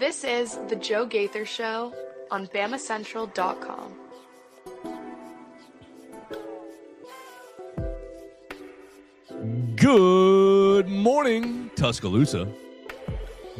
This is The Joe Gaither Show on BamaCentral.com. Good morning, Tuscaloosa.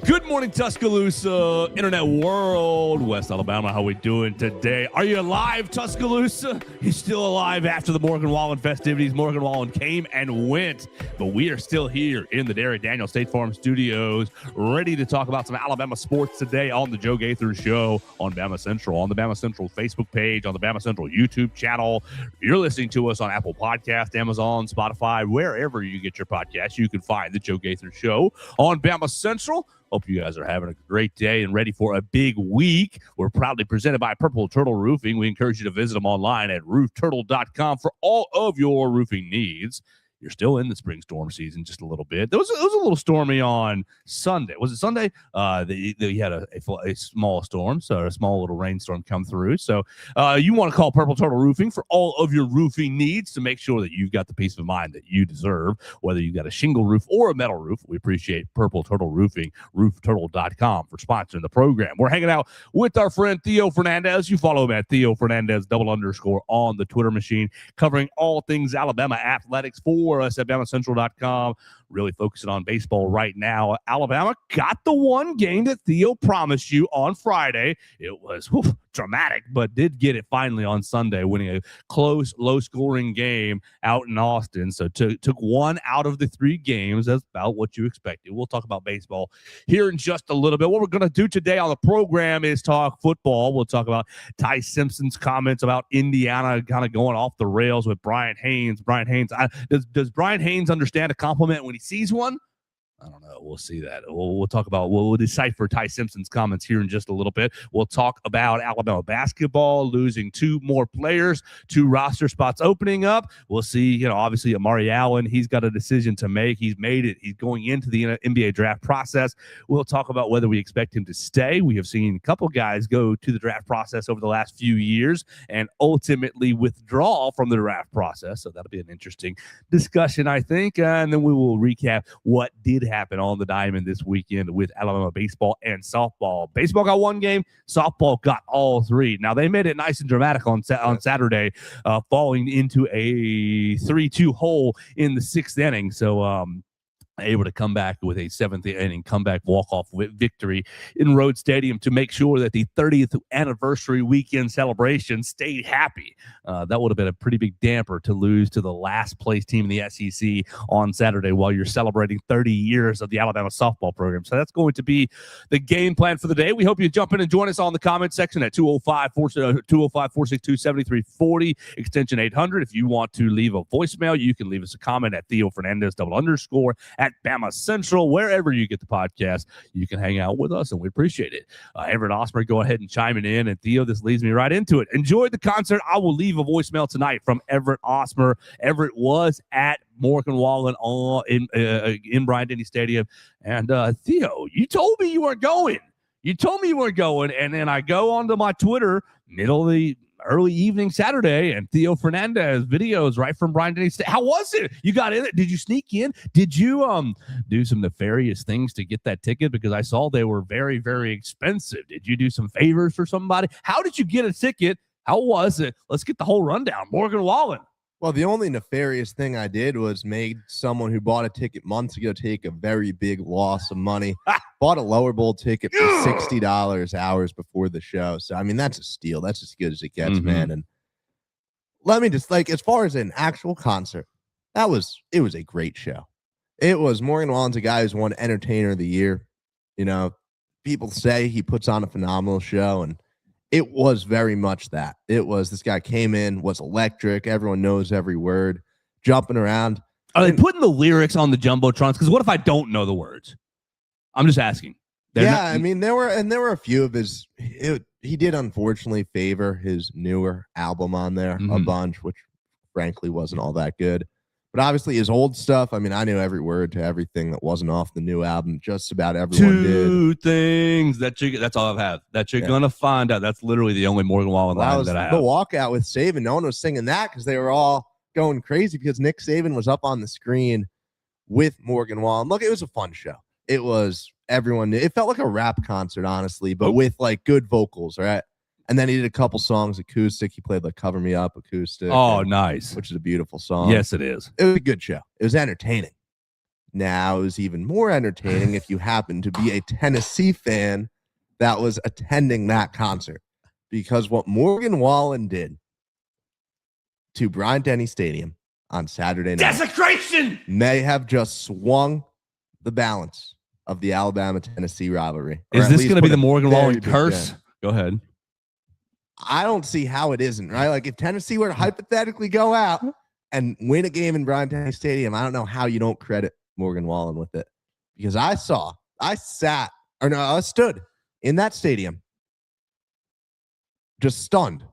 Good morning, Tuscaloosa, Internet World, West Alabama. How we doing today? Are you alive, Tuscaloosa? You're still alive after the Morgan Wallen festivities. Morgan Wallen came and went, but we are still here in the Derek Daniel State Farm Studios, ready to talk about some Alabama sports today on the Joe Gaither Show on BamaCentral, on the BamaCentral Facebook page, on the BamaCentral YouTube channel. You're listening to us on Apple Podcast, Amazon, Spotify, wherever you get your podcasts. You can find the Joe Gaither Show on BamaCentral. Hope you guys are having a great day and ready for a big week. We're proudly presented by Purple Turtle Roofing. We encourage you to visit them online at roofturtle.com for all of your roofing needs. You're still in the spring storm season just a little bit. It was a little stormy on Sunday. Was it Sunday? They had a small storm, so a small little rainstorm come through. So you want to call Purple Turtle Roofing for all of your roofing needs to make sure that you've got the peace of mind that you deserve, whether you've got a shingle roof or a metal roof. We appreciate Purple Turtle Roofing, roofturtle.com, for sponsoring the program. We're hanging out with our friend Theo Fernandez. You follow him at Theo Fernandez __ on the Twitter machine, covering all things Alabama athletics for us at BamaCentral.com. Really focusing on baseball right now. Alabama got the one game that Theo promised you on Friday. It was dramatic, but did get it finally on Sunday, winning a close, low-scoring game out in Austin. So took one out of the 3 games. That's about what you expected. We'll talk about baseball here in just a little bit. What we're going to do today on the program is talk football. We'll talk about Ty Simpson's comments about Indiana kind of going off the rails with Brian Haynes. Does Brian Haynes understand a compliment when he sees one? I don't know. We'll see that. We'll talk about, we'll decipher Ty Simpson's comments here in just a little bit. We'll talk about Alabama basketball losing 2 more players, 2 roster spots opening up. We'll see, obviously Amari Allen, he's got a decision to make. He's made it. He's going into the NBA draft process. We'll talk about whether we expect him to stay. We have seen a couple guys go to the draft process over the last few years and ultimately withdraw from the draft process. So that'll be an interesting discussion, I think. And then we will recap what did happen on the diamond this weekend with Alabama baseball and softball. Baseball got 1 game, softball got all 3. Now they made it nice and dramatic on Saturday, falling into a 3-2 hole in the 6th inning. So able to come back with a 7th inning comeback walk-off victory in Rhodes Stadium to make sure that the 30th anniversary weekend celebration stayed happy. That would have been a pretty big damper to lose to the last place team in the SEC on Saturday while you're celebrating 30 years of the Alabama softball program. So that's going to be the game plan for the day. We hope you jump in and join us on the comment section at 205-462-7340, extension 800. If you want to leave a voicemail, you can leave us a comment at Theo Fernandez _ at BamaCentral. Wherever you get the podcast, you can hang out with us, and we appreciate it. Everett Osmer, go ahead and chime it in. And Theo, this leads me right into it. Enjoyed the concert. I will leave a voicemail tonight from Everett Osmer. Everett was at Morgan Wallen in Bryant-Denny Stadium. And Theo, you told me you weren't going. And then I go onto my Twitter, early evening Saturday, and Theo Fernandez videos right from Bryant-Denny State. How was it? You got in it? Did you sneak in? Did you do some nefarious things to get that ticket? Because I saw they were very, very expensive. Did you do some favors for somebody? How did you get a ticket? How was it? Let's get the whole rundown. Morgan Wallen. Well, the only nefarious thing I did was made someone who bought a ticket months ago take a very big loss of money. Bought a lower bowl ticket for $60 hours before the show. So, I mean, that's a steal. That's as good as it gets, man. And let me just, as far as an actual concert, it was a great show. It was. Morgan Wallen's a guy who's won Entertainer of the Year. People say he puts on a phenomenal show, and it was very much that. It was, this guy came in, was electric. Everyone knows every word, jumping around. Are they putting the lyrics on the Jumbotrons? Because what if I don't know the words? I'm just asking. I mean, there were a few of his. He did unfortunately favor his newer album on there a bunch, which frankly wasn't all that good. But obviously his old stuff, I mean, I knew every word to everything that wasn't off the new album. Just about everyone did. 2 things that's all I've had that you're gonna find out. That's literally the only Morgan Wallen line that I have. The walkout with Saban. No one was singing that because they were all going crazy because Nick Saban was up on the screen with Morgan Wallen. Look, it was a fun show. It was everyone. It felt like a rap concert, honestly, but with like good vocals, right? And then he did a couple songs acoustic. He played like "Cover Me Up" acoustic. Oh, nice. Which is a beautiful song. Yes, it is. It was a good show. It was entertaining. Now, it was even more entertaining if you happen to be a Tennessee fan that was attending that concert. Because what Morgan Wallen did to Bryant-Denny Stadium on Saturday night Desecration may have just swung the balance of the Alabama-Tennessee rivalry. Is this going to be the Morgan Wallen curse? Go ahead. I don't see how it isn't, right? Like, if Tennessee were to hypothetically go out and win a game in Bryant-Denny Stadium, I don't know how you don't credit Morgan Wallen with it. Because I stood in that stadium just stunned,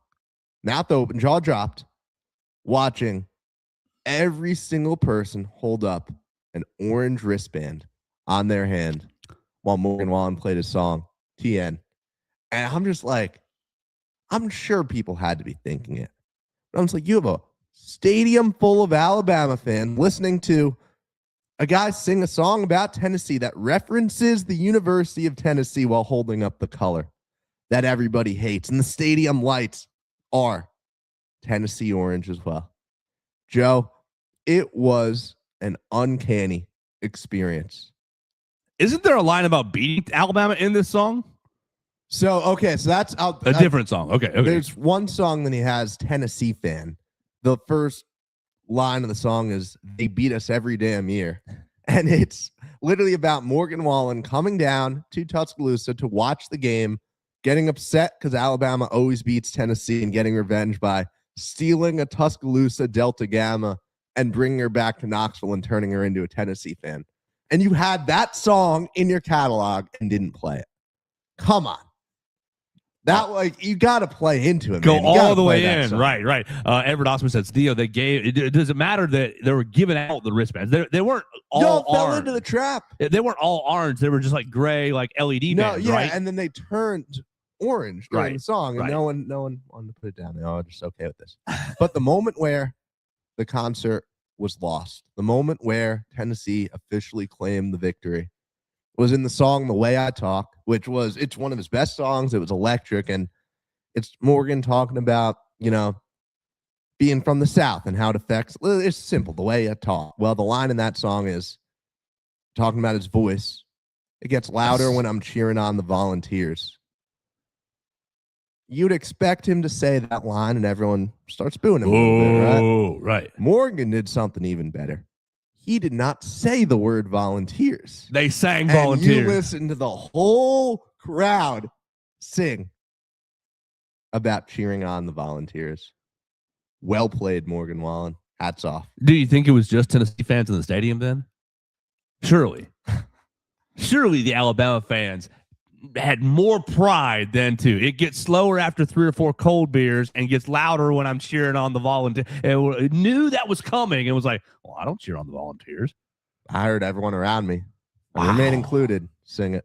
mouth open, jaw dropped, watching every single person hold up an orange wristband on their hand while Morgan Wallen played his song, TN. And I'm just like, I'm sure people had to be thinking it. But I'm just like, you have a stadium full of Alabama fans listening to a guy sing a song about Tennessee that references the University of Tennessee while holding up the color that everybody hates. And the stadium lights are Tennessee orange as well. Joe, it was an uncanny experience. Isn't there a line about beating Alabama in this song? So that's a different song. Okay. There's one song that he has, Tennessee Fan. The first line of the song is, "They beat us every damn year." And it's literally about Morgan Wallen coming down to Tuscaloosa to watch the game, getting upset because Alabama always beats Tennessee, and getting revenge by stealing a Tuscaloosa Delta Gamma and bringing her back to Knoxville and turning her into a Tennessee fan. And you had that song in your catalog and didn't play it. Come on. That, like, you got to play into it, Go man. all the way in. Song. Right. Everett Osman says, Theo, it doesn't matter that they were giving out the wristbands. They weren't all fell orange. Into the trap. They weren't all orange. They were just like gray, like LED bands, right? And then they turned orange during the song, and no one wanted to put it down. They were just okay with this. But the moment where the concert was lost, the moment where Tennessee officially claimed the victory, was in the song "The Way I Talk," it's one of his best songs. It was electric, and it's Morgan talking about, being from the South and how it affects. It's simple, the way I talk. Well, the line in that song is talking about his voice. It gets louder when I'm cheering on the Volunteers. You'd expect him to say that line, and everyone starts booing him a little bit, right? Oh, right. Morgan did something even better. He did not say the word Volunteers. They sang Volunteers. And you listen to the whole crowd sing about cheering on the Volunteers. Well played, Morgan Wallen. Hats off. Do you think it was just Tennessee fans in the stadium then? Surely. Surely the Alabama fans had more pride than two. It gets slower after 3 or 4 cold beers and gets louder when I'm cheering on the Volunteers. It knew that was coming and was like, well, I don't cheer on the Volunteers. I heard everyone around me, remain included, sing it.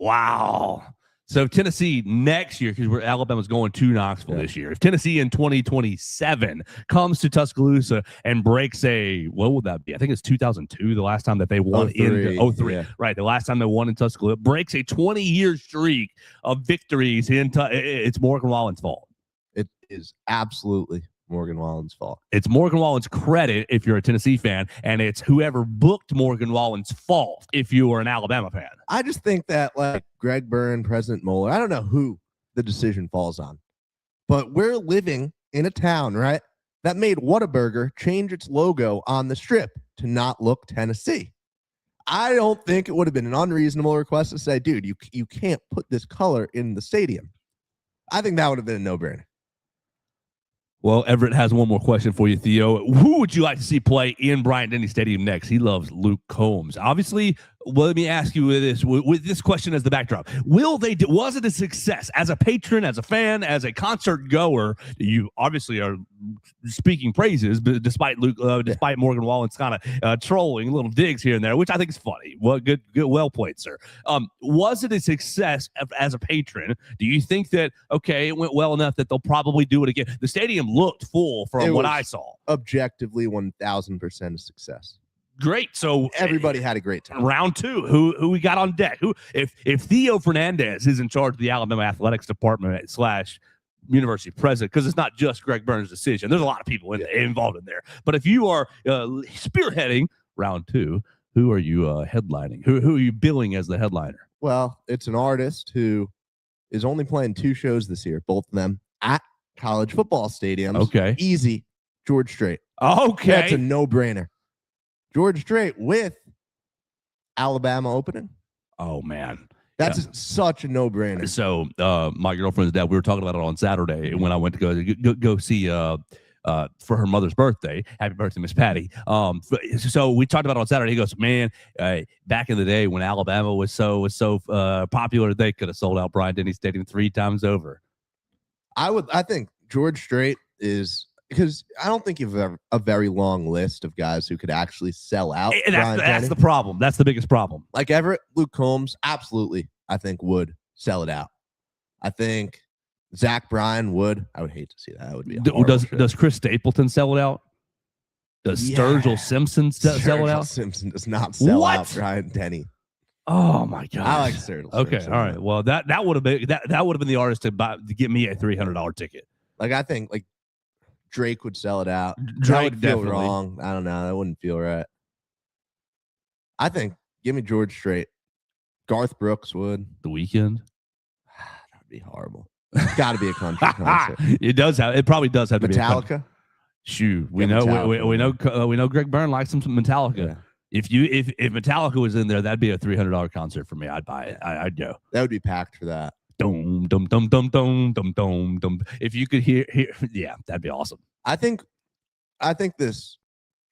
Wow. So Tennessee next year, because Alabama's going to Knoxville this year. If Tennessee in 2027 comes to Tuscaloosa and breaks what would that be? I think it's 2002, the last time that they won in 03. Yeah. Right, the last time they won in Tuscaloosa. Breaks a 20-year streak of victories. It's Morgan Wallen's fault. It is absolutely Morgan Wallen's fault. It's Morgan Wallen's credit if you're a Tennessee fan, and it's whoever booked Morgan Wallen's fault if you were an Alabama fan. I just think that, like, Greg Byrne, President Moeller, I don't know who the decision falls on, but we're living in a town, right, that made Whataburger change its logo on the strip to not look Tennessee. I don't think it would have been an unreasonable request to say, dude, you can't put this color in the stadium. I think that would have been a no-brainer. Well, Everett has one more question for you, Theo. Who would you like to see play in Bryant-Denny Stadium next? He loves Luke Combs. Obviously, let me ask you with this question as the backdrop. Was it a success as a patron, as a fan, as a concert goer? You obviously are speaking praises, but despite Morgan Wallen's kind of trolling little digs here and there, which I think is funny. Well, good, well played, sir. Was it a success as a patron? Do you think that it went well enough that they'll probably do it again? The stadium looked full from what I saw. Objectively, 1,000% a success. Great. So everybody had a great time. Round 2, who we got on deck? Who, if Theo Fernandez is in charge of the Alabama athletics department / university president, because it's not just Greg Burns' decision. There's a lot of people involved in there. But if you are spearheading round 2, who are you headlining? Who are you billing as the headliner? Well, it's an artist who is only playing 2 shows this year, both of them at college football stadiums. Okay. Easy. George Strait. Okay. That's a no-brainer. George Strait with Alabama opening. Oh, man. That's such a no-brainer. So my girlfriend's dad, we were talking about it on Saturday when I went to go see for her mother's birthday. Happy birthday, Miss Patty. So we talked about it on Saturday. He goes, man, back in the day when Alabama was so popular, they could have sold out Bryant-Denny Stadium 3 times over. I think George Strait is, because I don't think you have a very long list of guys who could actually sell out. And that's the problem. That's the biggest problem. Like Everett, Luke Combs, absolutely, I think would sell it out. I think Zach Bryan would. I would hate to see that. That would be does Chris Stapleton sell it out? Does Sturgill Simpson sell it out? Simpson does not sell out Bryant-Denny. Oh my god! I like Sturgill. Okay, all right. Well, that would have been that would have been the artist to get me a $300 ticket. Like I think like Drake would sell it out. Drake would feel definitely. wrong. I don't know. That wouldn't feel right. I think give me George Strait. Garth Brooks would. The Weeknd. That'd be horrible. It's got to be a country concert. It probably does have to be Metallica. Shoot, we know Greg Byrne likes some Metallica. Yeah. If Metallica was in there, that'd be a $300 concert for me. I'd buy it. I'd go. That would be packed for that. Dum dum dum dum dum dum dum dum. If you could hear, yeah, that'd be awesome. I think this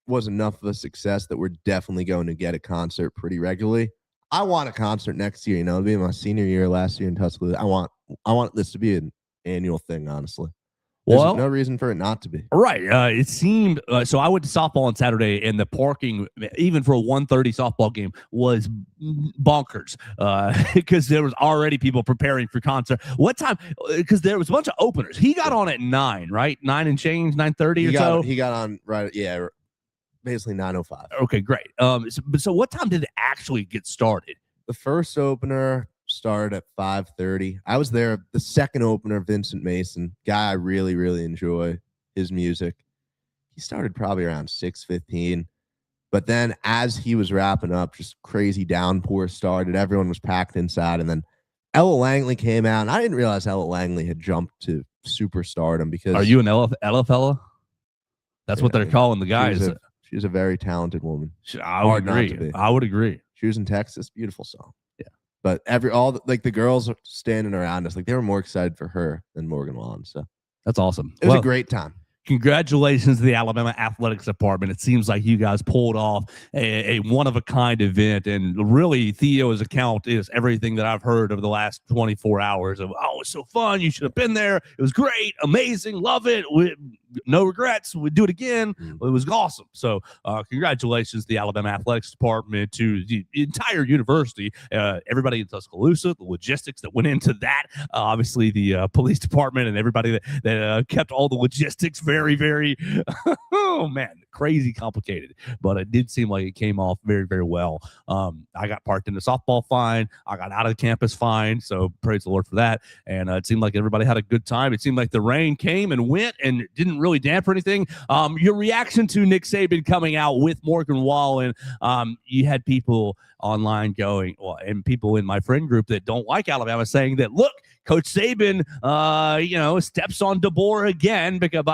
was enough of a success that we're definitely going to get a concert pretty regularly. I want a concert next year. It'll be my senior year last year in Tuscaloosa. I want this to be an annual thing, honestly. There's no reason for it not to be. Right. It seemed so. I went to softball on Saturday, and the parking, even for a 1:30 softball game, was bonkers because there was already people preparing for concert. What time? Because there was a bunch of openers. He got on at 9, right? 9 and change, 9:30 or so. He got on right. Yeah, basically 9:05. Okay, great. So what time did it actually get started? The first opener started at 5:30. I was there. The second opener, Vincent Mason, guy I really, really enjoy his music. He started probably around 6:15. But then as he was wrapping up, just crazy downpour started. Everyone was packed inside. And then Ella Langley came out. And I didn't realize Ella Langley had jumped to superstardom because... Are you an Ella fella? That's what they're calling the guys. She's a very talented woman. I would agree. She was in Texas. Beautiful song. But the girls standing around us, like they were more excited for her than Morgan Wallen. So that's awesome. It was a great time. Congratulations to the Alabama Athletics Department. It seems like you guys pulled off a one-of-a-kind event, and really Theo's account is everything that I've heard over the last 24 hours of, oh, it's so fun. You should have been there. It was great, amazing, love it. No regrets. We'd do it again. It was awesome. So congratulations to the Alabama Athletics Department, to the entire university, everybody in Tuscaloosa, the logistics that went into that, obviously the police department and everybody that kept all the logistics very, very, oh man, crazy complicated. But it did seem like it came off very, very well. I got parked in the softball fine. I got out of the campus fine. So praise the Lord for that. And it seemed like everybody had a good time. It seemed like the rain came and went and didn't really dampen anything. Your reaction to Nick Saban coming out with Morgan Wallen, you had people online going, and people in my friend group that don't like Alabama saying that, look, Coach Saban, steps on DeBoer again because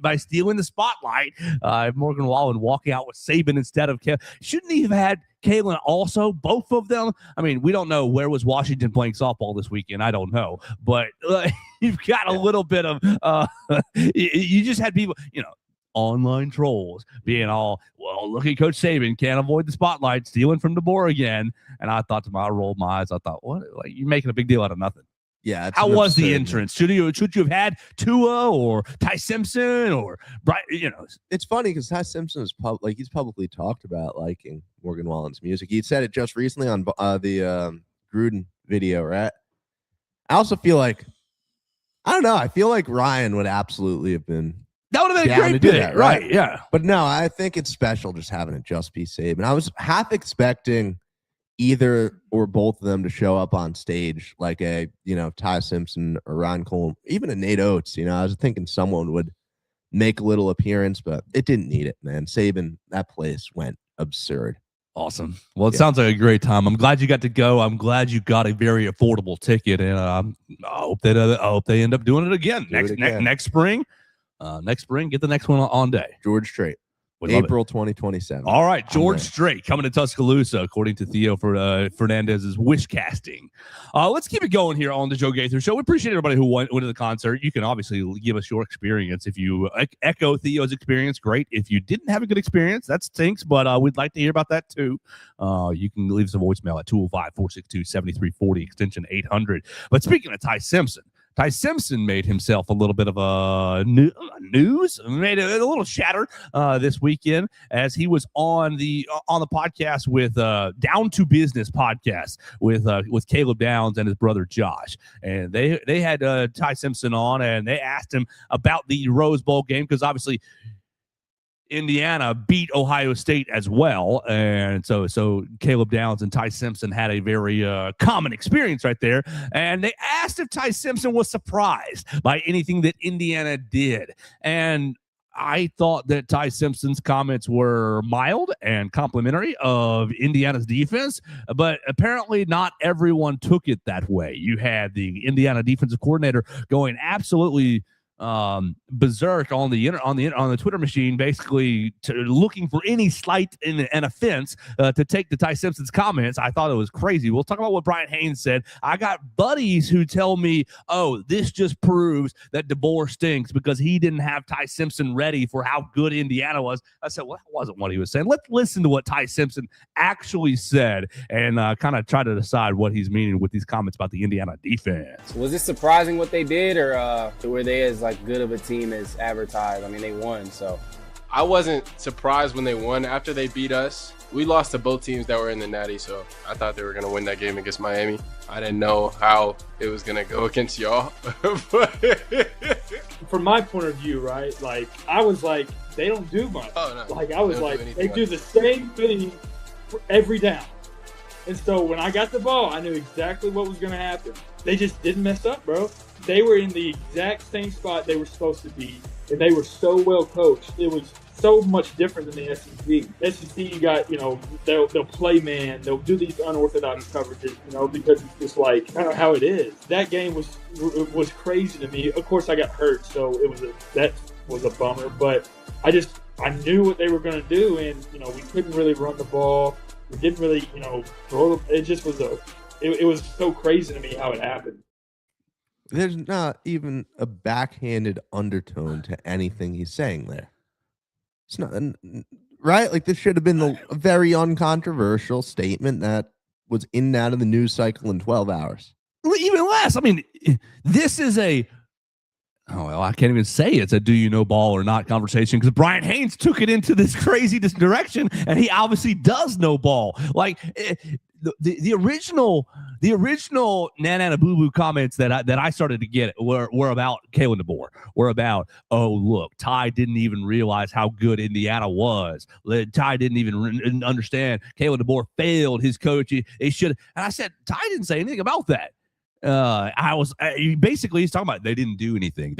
by stealing the spotlight. Morgan Wallen walking out with Saban instead of Kalen. Shouldn't he have had Kalen also? Both of them. I mean, we don't know where was Washington playing softball this weekend. I don't know, but you've got a little bit of. You just had people, online trolls being all, well, look at Coach Saban, can't avoid the spotlight, stealing from DeBoer again. And I thought I rolled my eyes. I thought, what? Like, you're making a big deal out of nothing. Yeah. How was the entrance? Should you have had Tua or Ty Simpson or Brian? It's funny because Ty Simpson is he's publicly talked about liking Morgan Wallen's music. He said it just recently on the Gruden video, right? I also feel like, I don't know. I feel like Ryan would absolutely have been That would have been a down great to do pick, that, right? Yeah. But no, I think it's special just having it just be Saban. I was half expecting either or both of them to show up on stage, like a Ty Simpson or Ryan Cole, even a Nate Oates. I was thinking someone would make a little appearance, but it didn't need it, man. Saban, that place went absurd. Awesome. Well, it sounds like a great time. I'm glad you got to go. I'm glad you got a very affordable ticket, and I hope they end up doing it again next spring. Next spring, get the next one on day. George Strait. April 2027. All right, George Strait coming to Tuscaloosa, according to Theo for Fernandez's wish casting. Let's keep it going here on the Joe Gaither Show. We appreciate everybody who went to the concert. You can obviously give us your experience. If you echo Theo's experience, great. If you didn't have a good experience, that stinks, but we'd like to hear about that too. You can leave us a voicemail at 205-462-7340, extension 800. But speaking of Ty Simpson made himself a little bit of a made a little shatter this weekend as he was on the podcast with Down to Business podcast with Caleb Downs and his brother Josh, and they had Ty Simpson on, and they asked him about the Rose Bowl game because obviously Indiana beat Ohio State as well, and so Caleb Downs and Ty Simpson had a very common experience right there, and they asked if Ty Simpson was surprised by anything that Indiana did, and I thought that Ty Simpson's comments were mild and complimentary of Indiana's defense, but apparently not everyone took it that way. You had the Indiana defensive coordinator going absolutely berserk on the Twitter machine, basically looking for any slight and offense to take to Ty Simpson's comments. I thought it was crazy. We'll talk about what Brian Haynes said. I got buddies who tell me, oh, this just proves that DeBoer stinks because he didn't have Ty Simpson ready for how good Indiana was. I said, well, that wasn't what he was saying. Let's listen to what Ty Simpson actually said and kind of try to decide what he's meaning with these comments about the Indiana defense. Was it surprising what they did, or were they as good of a team as advertised? I mean, they won, so. I wasn't surprised when they won. After they beat us, we lost to both teams that were in the Natty, so I thought they were going to win that game against Miami. I didn't know how it was going to go against y'all. From my point of view, right, like, I was like, they don't do much. Oh, no. Like, I was like, they do the same thing for every down. And so when I got the ball, I knew exactly what was going to happen. They just didn't mess up, bro. They were in the exact same spot they were supposed to be, and they were so well coached. It was so much different than the SEC. SEC, you got, they'll play man, they'll do these unorthodox coverages, because it's just like kind of how it is. That game was crazy to me. Of course, I got hurt, so that was a bummer. But I knew what they were going to do, and we couldn't really run the ball. We didn't really, throw. It just was it was so crazy to me how it happened. There's not even a backhanded undertone to anything he's saying there. It's not right. Like, this should have been a very uncontroversial statement that was in and out of the news cycle in 12 hours. Even less. I mean, this is I can't even say it's a do you know ball or not conversation because Brian Haynes took it into this crazy direction, and he obviously does know ball. Like, the original Nana Boo Boo comments that I started to get were about Kalen DeBoer. Were about, oh, look, Ty didn't even realize how good Indiana was. Ty didn't even understand. Kalen DeBoer failed his coach. He should. And I said, Ty didn't say anything about that. Basically he's talking about they didn't do anything.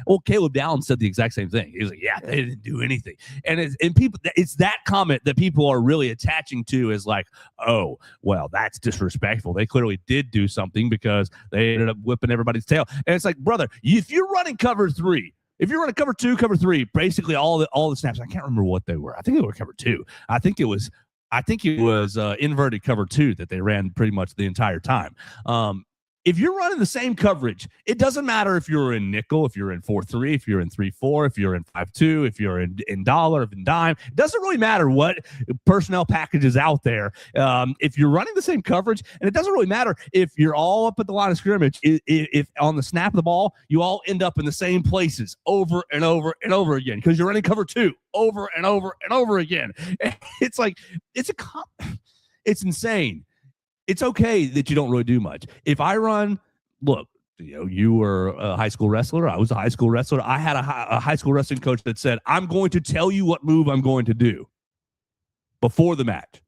Well, Caleb Downs said the exact same thing. He was like, yeah, they didn't do anything. And it's that comment that people are really attaching to as like, oh, well, that's disrespectful. They clearly did do something because they ended up whipping everybody's tail. And it's like, brother, if you're running cover 3, if you're running cover 2, cover 3, basically all the snaps, I can't remember what they were. I think they were cover 2. I think it was inverted cover 2 that they ran pretty much the entire time. If you're running the same coverage, it doesn't matter if you're in nickel, if you're in 4-3, if you're in 3-4, if you're in 5-2, if you're in dollar, if in dime. It doesn't really matter what personnel package is out there. If you're running the same coverage, and it doesn't really matter if you're all up at the line of scrimmage, if on the snap of the ball, you all end up in the same places over and over and over again because you're running cover 2 over and over and over again. It's like, it's insane. It's okay that you don't really do much. If I run, look, you were a high school wrestler. I was a high school wrestler. I had a high school wrestling coach that said, I'm going to tell you what move I'm going to do before the match.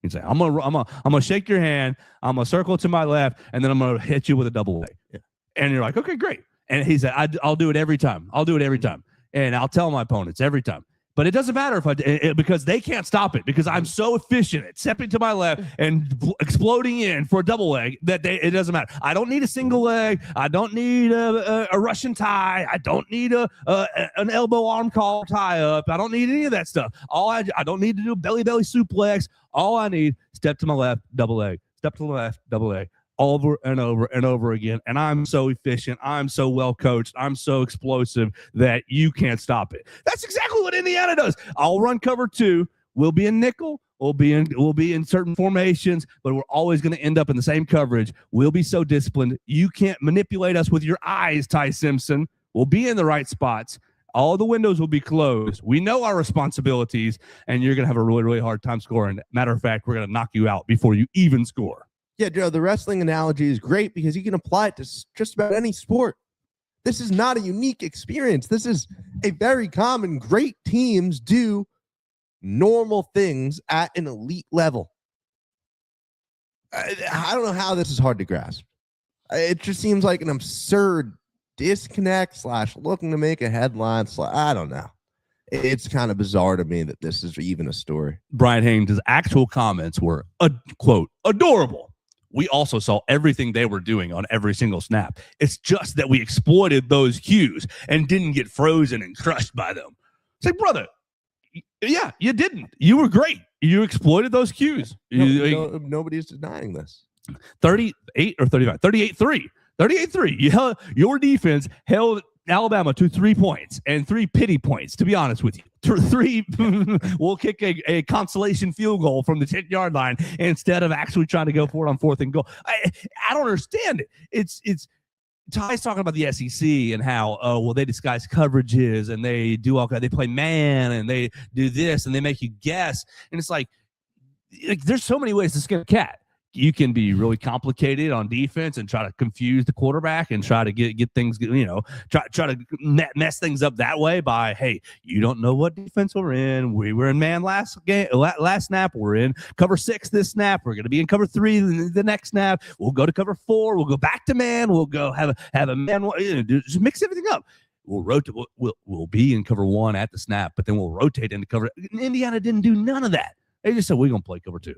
He'd say, I'm gonna shake your hand. I'm gonna circle to my left, and then I'm gonna hit you with a double leg. Yeah. And you're like, okay, great. And he said, I'll do it every time. I'll do it every time. And I'll tell my opponents every time. But it doesn't matter if because they can't stop it because I'm so efficient at stepping to my left and exploding in for a double leg that it doesn't matter. I don't need a single leg. I don't need a Russian tie. I don't need an elbow arm collar tie up. I don't need any of that stuff. I don't need to do a belly suplex. All I need, step to my left, double leg. Step to the left, double leg. Over and over and over again. And I'm so efficient. I'm so well coached. I'm so explosive that you can't stop it. That's exactly what Indiana does. I'll run cover 2. We'll be in nickel. We'll be in certain formations, but we're always going to end up in the same coverage. We'll be so disciplined. You can't manipulate us with your eyes, Ty Simpson. We'll be in the right spots. All the windows will be closed. We know our responsibilities, and you're going to have a really, really hard time scoring. Matter of fact, we're going to knock you out before you even score. Yeah, Joe, the wrestling analogy is great because you can apply it to just about any sport. This is not a unique experience. This is a very common. Great teams do normal things at an elite level. I don't know how this is hard to grasp. It just seems like an absurd disconnect / looking to make a headline. I don't know. It's kind of bizarre to me that this is even a story. Brian Haynes' actual comments were, quote, adorable. We also saw everything they were doing on every single snap. It's just that we exploited those cues and didn't get frozen and crushed by them. It's like, brother, yeah, you didn't. You were great. You exploited those cues. Nobody's denying this. 38 or 35? 38-3. 38-3. Your defense held Alabama to 3 points and 3 pity points, to be honest with you. 3 we'll kick a consolation field goal from the 10-yard line instead of actually trying to go for it on 4th and goal. I don't understand it. It's Ty's talking about the SEC and how they disguise coverages and they do all they play man and they do this and they make you guess. And it's like there's so many ways to skin a cat. You can be really complicated on defense and try to confuse the quarterback and try to get things, try to mess things up that way by, hey, you don't know what defense we're in. We were in man last snap. We're in cover 6 this snap. We're going to be in cover 3 the next snap. We'll go to cover 4. We'll go back to man. We'll go have a man. Just mix everything up. We'll rotate. We'll be in cover 1 at the snap, but then we'll rotate into cover. Indiana didn't do none of that. They just said we're going to play cover 2.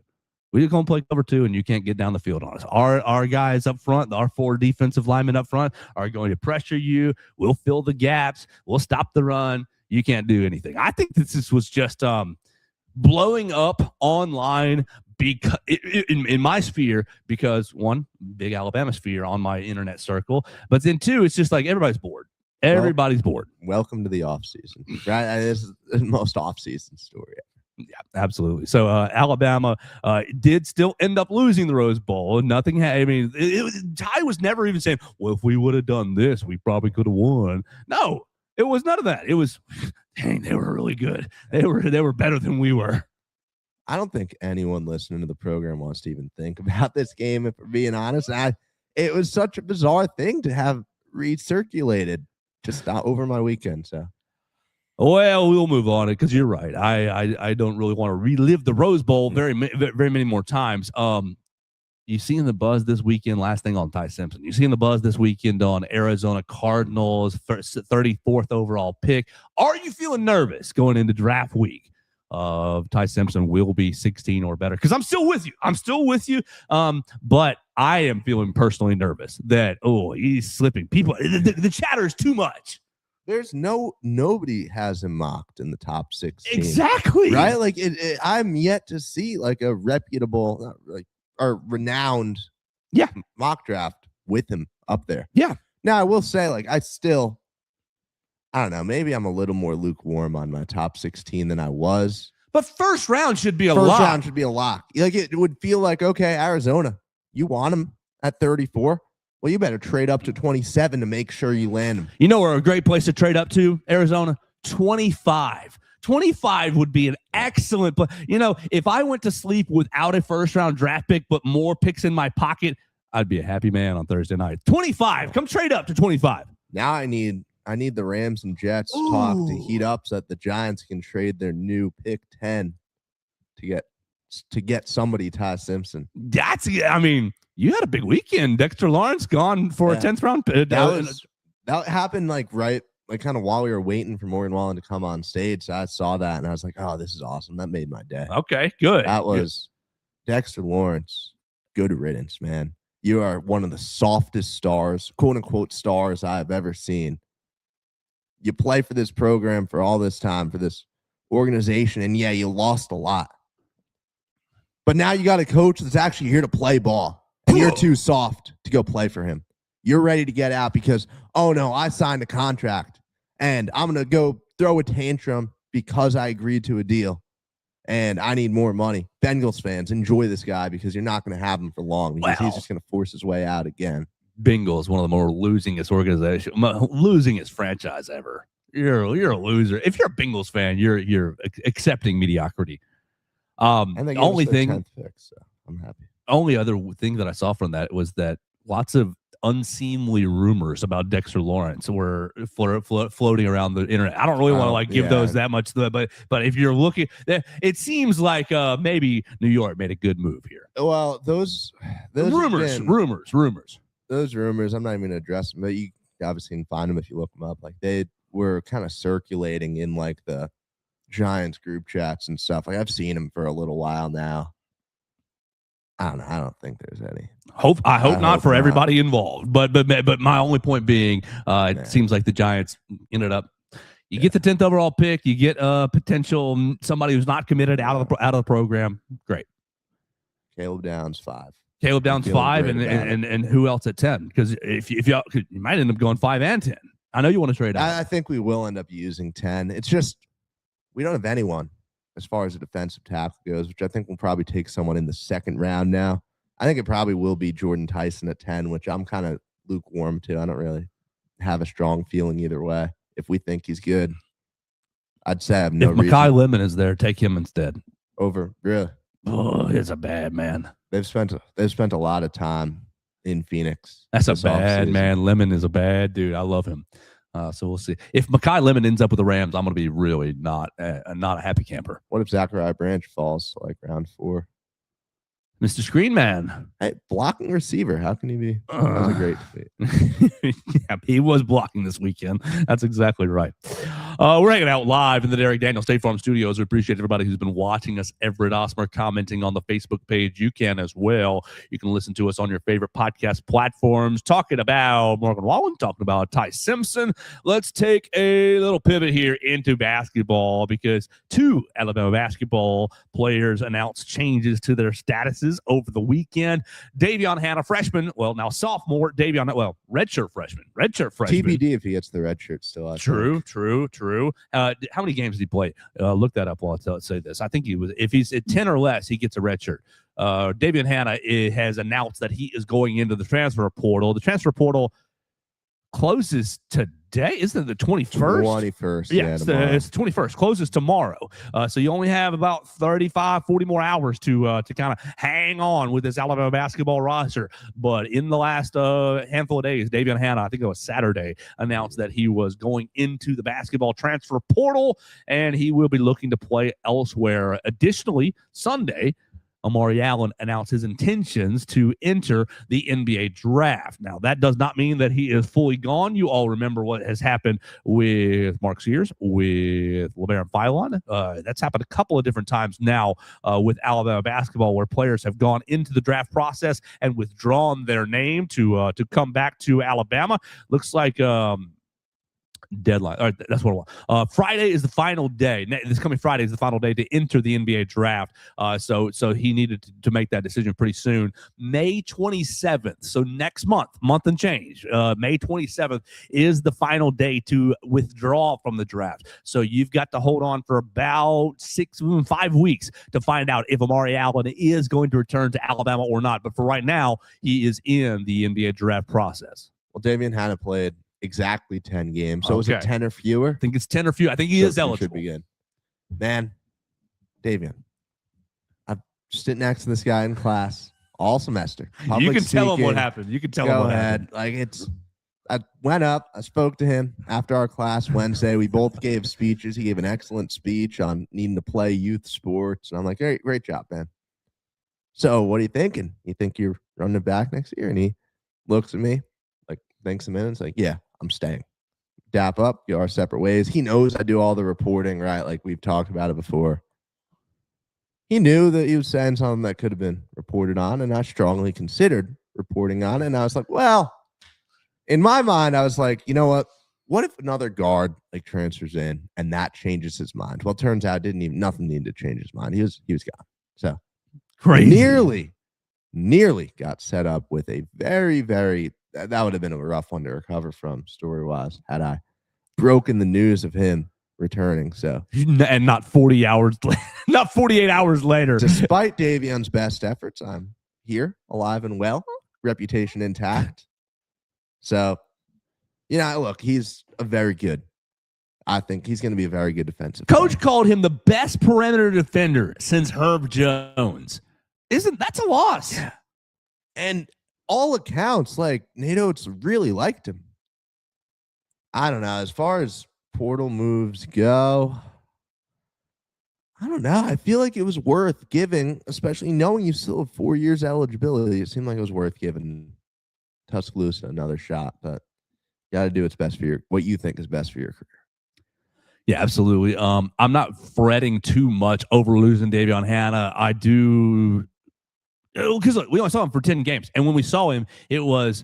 We're going to play cover 2, and you can't get down the field on us. Our guys up front, our 4 defensive linemen up front, are going to pressure you. We'll fill the gaps. We'll stop the run. You can't do anything. I think this was just blowing up online because in my sphere, because 1, big Alabama sphere on my internet circle, but then 2, it's just like everybody's bored. Everybody's bored. Welcome to the offseason. Right? This is the most offseason story ever. Yeah, absolutely. So Alabama did still end up losing the Rose Bowl. Nothing. Ty was never even saying, "Well, if we would have done this, we probably could have won." No, it was none of that. It was, dang, they were really good. They were better than we were. I don't think anyone listening to the program wants to even think about this game. If we're being honest, it was such a bizarre thing to have recirculated just over my weekend. So. Well, we'll move on because you're right. I don't really want to relive the Rose Bowl very many more times. You seen the buzz this weekend? Last thing on Ty Simpson. You seen the buzz this weekend on Arizona Cardinals 34th overall pick? Are you feeling nervous going into draft week? Ty Simpson will be 16 or better because I'm still with you. But I am feeling personally nervous that he's slipping. People, the chatter is too much. There's nobody has him mocked in the top 16. Exactly. Right? Like I'm yet to see like a reputable or renowned mock draft with him up there. Yeah. Now I will say I don't know, maybe I'm a little more lukewarm on my top 16 than I was. But first round should be a lock. First round should be a lock. Like it would feel like, okay, Arizona, you want him at 34? Well, you better trade up to 27 to make sure you land him. You know where a great place to trade up to, Arizona? 25. 25 would be an excellent play. If I went to sleep without a first-round draft pick but more picks in my pocket, I'd be a happy man on Thursday night. 25. Come trade up to 25. Now I need the Rams and Jets talk to heat up so that the Giants can trade their new pick 10 to get somebody Ty Simpson. I mean, you had a big weekend. Dexter Lawrence gone for a 10th round pick. That happened kind of while we were waiting for Morgan Wallen to come on stage. So I saw that and I was like, oh, this is awesome. That made my day. Okay, good. That was Dexter Lawrence. Good riddance, man. You are one of the softest stars, quote unquote stars I have ever seen. You play for this program for all this time, for this organization, and yeah, you lost a lot. But now you got a coach that's actually here to play ball, and you're too soft to go play for him. You're ready to get out because, oh no, I signed a contract, and I'm going to go throw a tantrum because I agreed to a deal, and I need more money. Bengals fans, enjoy this guy because you're not going to have him for long because he's just going to force his way out again. Bengals, one of the more losingest franchise ever. You're a loser. If you're a Bengals fan, you're accepting mediocrity. And they gave us their 10th pick, so I'm happy. Only other thing that I saw from that was that lots of unseemly rumors about Dexter Lawrence were floating around the internet. I don't really want to give those that much, but if you're looking, it seems like maybe New York made a good move here. Well, those rumors. Those rumors, I'm not even going to address them, but you obviously can find them if you look them up. Like they were kind of circulating in like the Giants group chats and stuff. Like I've seen them for a little while now. I don't know. I don't think there's any. I hope not for everybody involved. But my only point being, it seems like the Giants ended up. You get the 10th overall pick. You get a potential somebody who's not committed out of the program. Great. Caleb Downs 5. Caleb Downs 5, and who else at 10? Because if you might end up going 5 and 10. I know you want to trade out. I think we will end up using 10. It's just we don't have anyone as far as the defensive tackle goes, which I think will probably take someone in the second round now. I think it probably will be Jordan Tyson at 10, which I'm kind of lukewarm to. I don't really have a strong feeling either way. If we think he's good, I'd say I have no reason. If Mekhi Lemon is there, take him instead. Over, really? Oh, he's a bad man. They've spent a lot of time in Phoenix. That's a bad man. Lemon is a bad dude. I love him. So we'll see. If Mekhi Lemon ends up with the Rams, I'm going to be really not a happy camper. What if Zachariah Branch falls like round 4? Mr. Screen Man. Hey, blocking receiver. How can he be? That was a great defeat. Yeah, he was blocking this weekend. That's exactly right. We're hanging out live in the Derek Daniel State Farm Studios. We appreciate everybody who's been watching us. Everett Osmer commenting on the Facebook page. You can as well. You can listen to us on your favorite podcast platforms. Talking about Morgan Wallen, talking about Ty Simpson. Let's take a little pivot here into basketball because 2 Alabama basketball players announced changes to their statuses over the weekend. Davion Hanna, freshman, now sophomore. Redshirt freshman. TBD if he gets the red shirt still. True. How many games did he play? Look that up while I say this. I think if he's at 10 or less, he gets a red shirt. Davion Hanna has announced that he is going into the transfer portal. The transfer portal closes today. Isn't it the 21st? 21st. Yeah, it's the 21st. Closes tomorrow. So you only have about 35, 40 more hours to kind of hang on with this Alabama basketball roster. But in the last handful of days, Davion Hanna, I think it was Saturday, announced that he was going into the basketball transfer portal, and he will be looking to play elsewhere. Additionally, Sunday, Amari Allen announced his intentions to enter the NBA draft. Now, that does not mean that he is fully gone. You all remember what has happened with Mark Sears, with LeBaron Philon. That's happened a couple of different times now with Alabama basketball, where players have gone into the draft process and withdrawn their name to come back to Alabama. Looks like deadline. All right, that's what I want. Friday is the final day. This coming Friday is the final day to enter the NBA draft. So he needed to make that decision pretty soon. May 27th. So next month and change. May 27th is the final day to withdraw from the draft. So you've got to hold on for about 5 weeks to find out if Amari Allen is going to return to Alabama or not. But for right now, he is in the NBA draft process. Well, Davion Hanna played exactly 10 games. So is it 10 or fewer? I think it's 10 or fewer. I think he is eligible. Should be good. Man, Davion, I'm sitting next to this guy in class all semester. You Public can tell him what speaking. happened. You can tell him Go what ahead. happened. Like I went up. I spoke to him after our class Wednesday. We both gave speeches. He gave an excellent speech on needing to play youth sports, and I'm like, great job, man. So what are you thinking? You think you're running it back next year? And he looks at me, like thinks a minute. It's like, yeah, I'm staying. Dap up, go our separate ways. He knows I do all the reporting, right? Like we've talked about it before. He knew that he was saying something that could have been reported on, and I strongly considered reporting on it. And I was like, well, in my mind, I was like, you know what? What if another guard like transfers in and that changes his mind? Well, it turns out nothing needed to change his mind. He was gone. So Crazy. nearly got set up with a very, very, that would have been a rough one to recover from story-wise had I broken the news of him returning. So, and not 40 hours, not 48 hours later. Despite Davion's best efforts, I'm here, alive and well, reputation intact. So, look, he's a very good. I think he's going to be a very good defensive Coach player. called him the best perimeter defender since Herb Jones. That's a loss? Yeah. And all accounts, like Nate Oates really liked him. I don't know. As far as portal moves go, I don't know. I feel like it was worth giving, especially knowing you still have 4 years eligibility. It seemed like it was worth giving Tuscaloosa another shot, but you got to do what's best for what you think is best for your career. Yeah, absolutely. I'm not fretting too much over losing Davion Hannah. I do, because we only saw him for 10 games, and when we saw him, it was.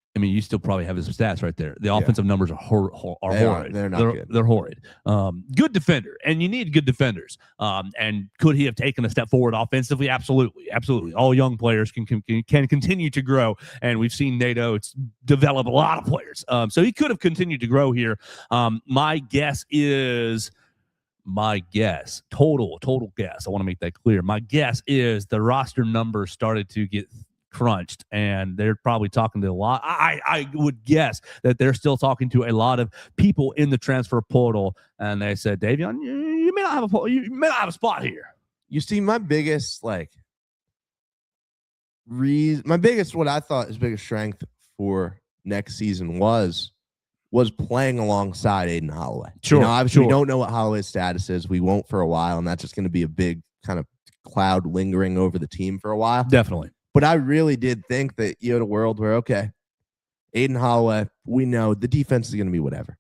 I mean, you still probably have his stats right there. The offensive numbers are horrid. They're not good. They're horrid. Good defender, and you need good defenders. And could he have taken a step forward offensively? Absolutely, absolutely. All young players can continue to grow, and we've seen Nate Oates develop a lot of players. So he could have continued to grow here. My guess, total guess. I want to make that clear. My guess is the roster numbers started to get crunched, and they're probably talking to a lot. I would guess that they're still talking to a lot of people in the transfer portal, and they said, Davion, you may not have a spot here. You see, my biggest what I thought his biggest strength for next season was playing alongside Aiden Holloway. Sure, obviously we don't know what Holloway's status is. We won't for a while, and that's just going to be a big kind of cloud lingering over the team for a while. Definitely. But I really did think that you had a world where, okay, Aiden Holloway, we know the defense is going to be whatever.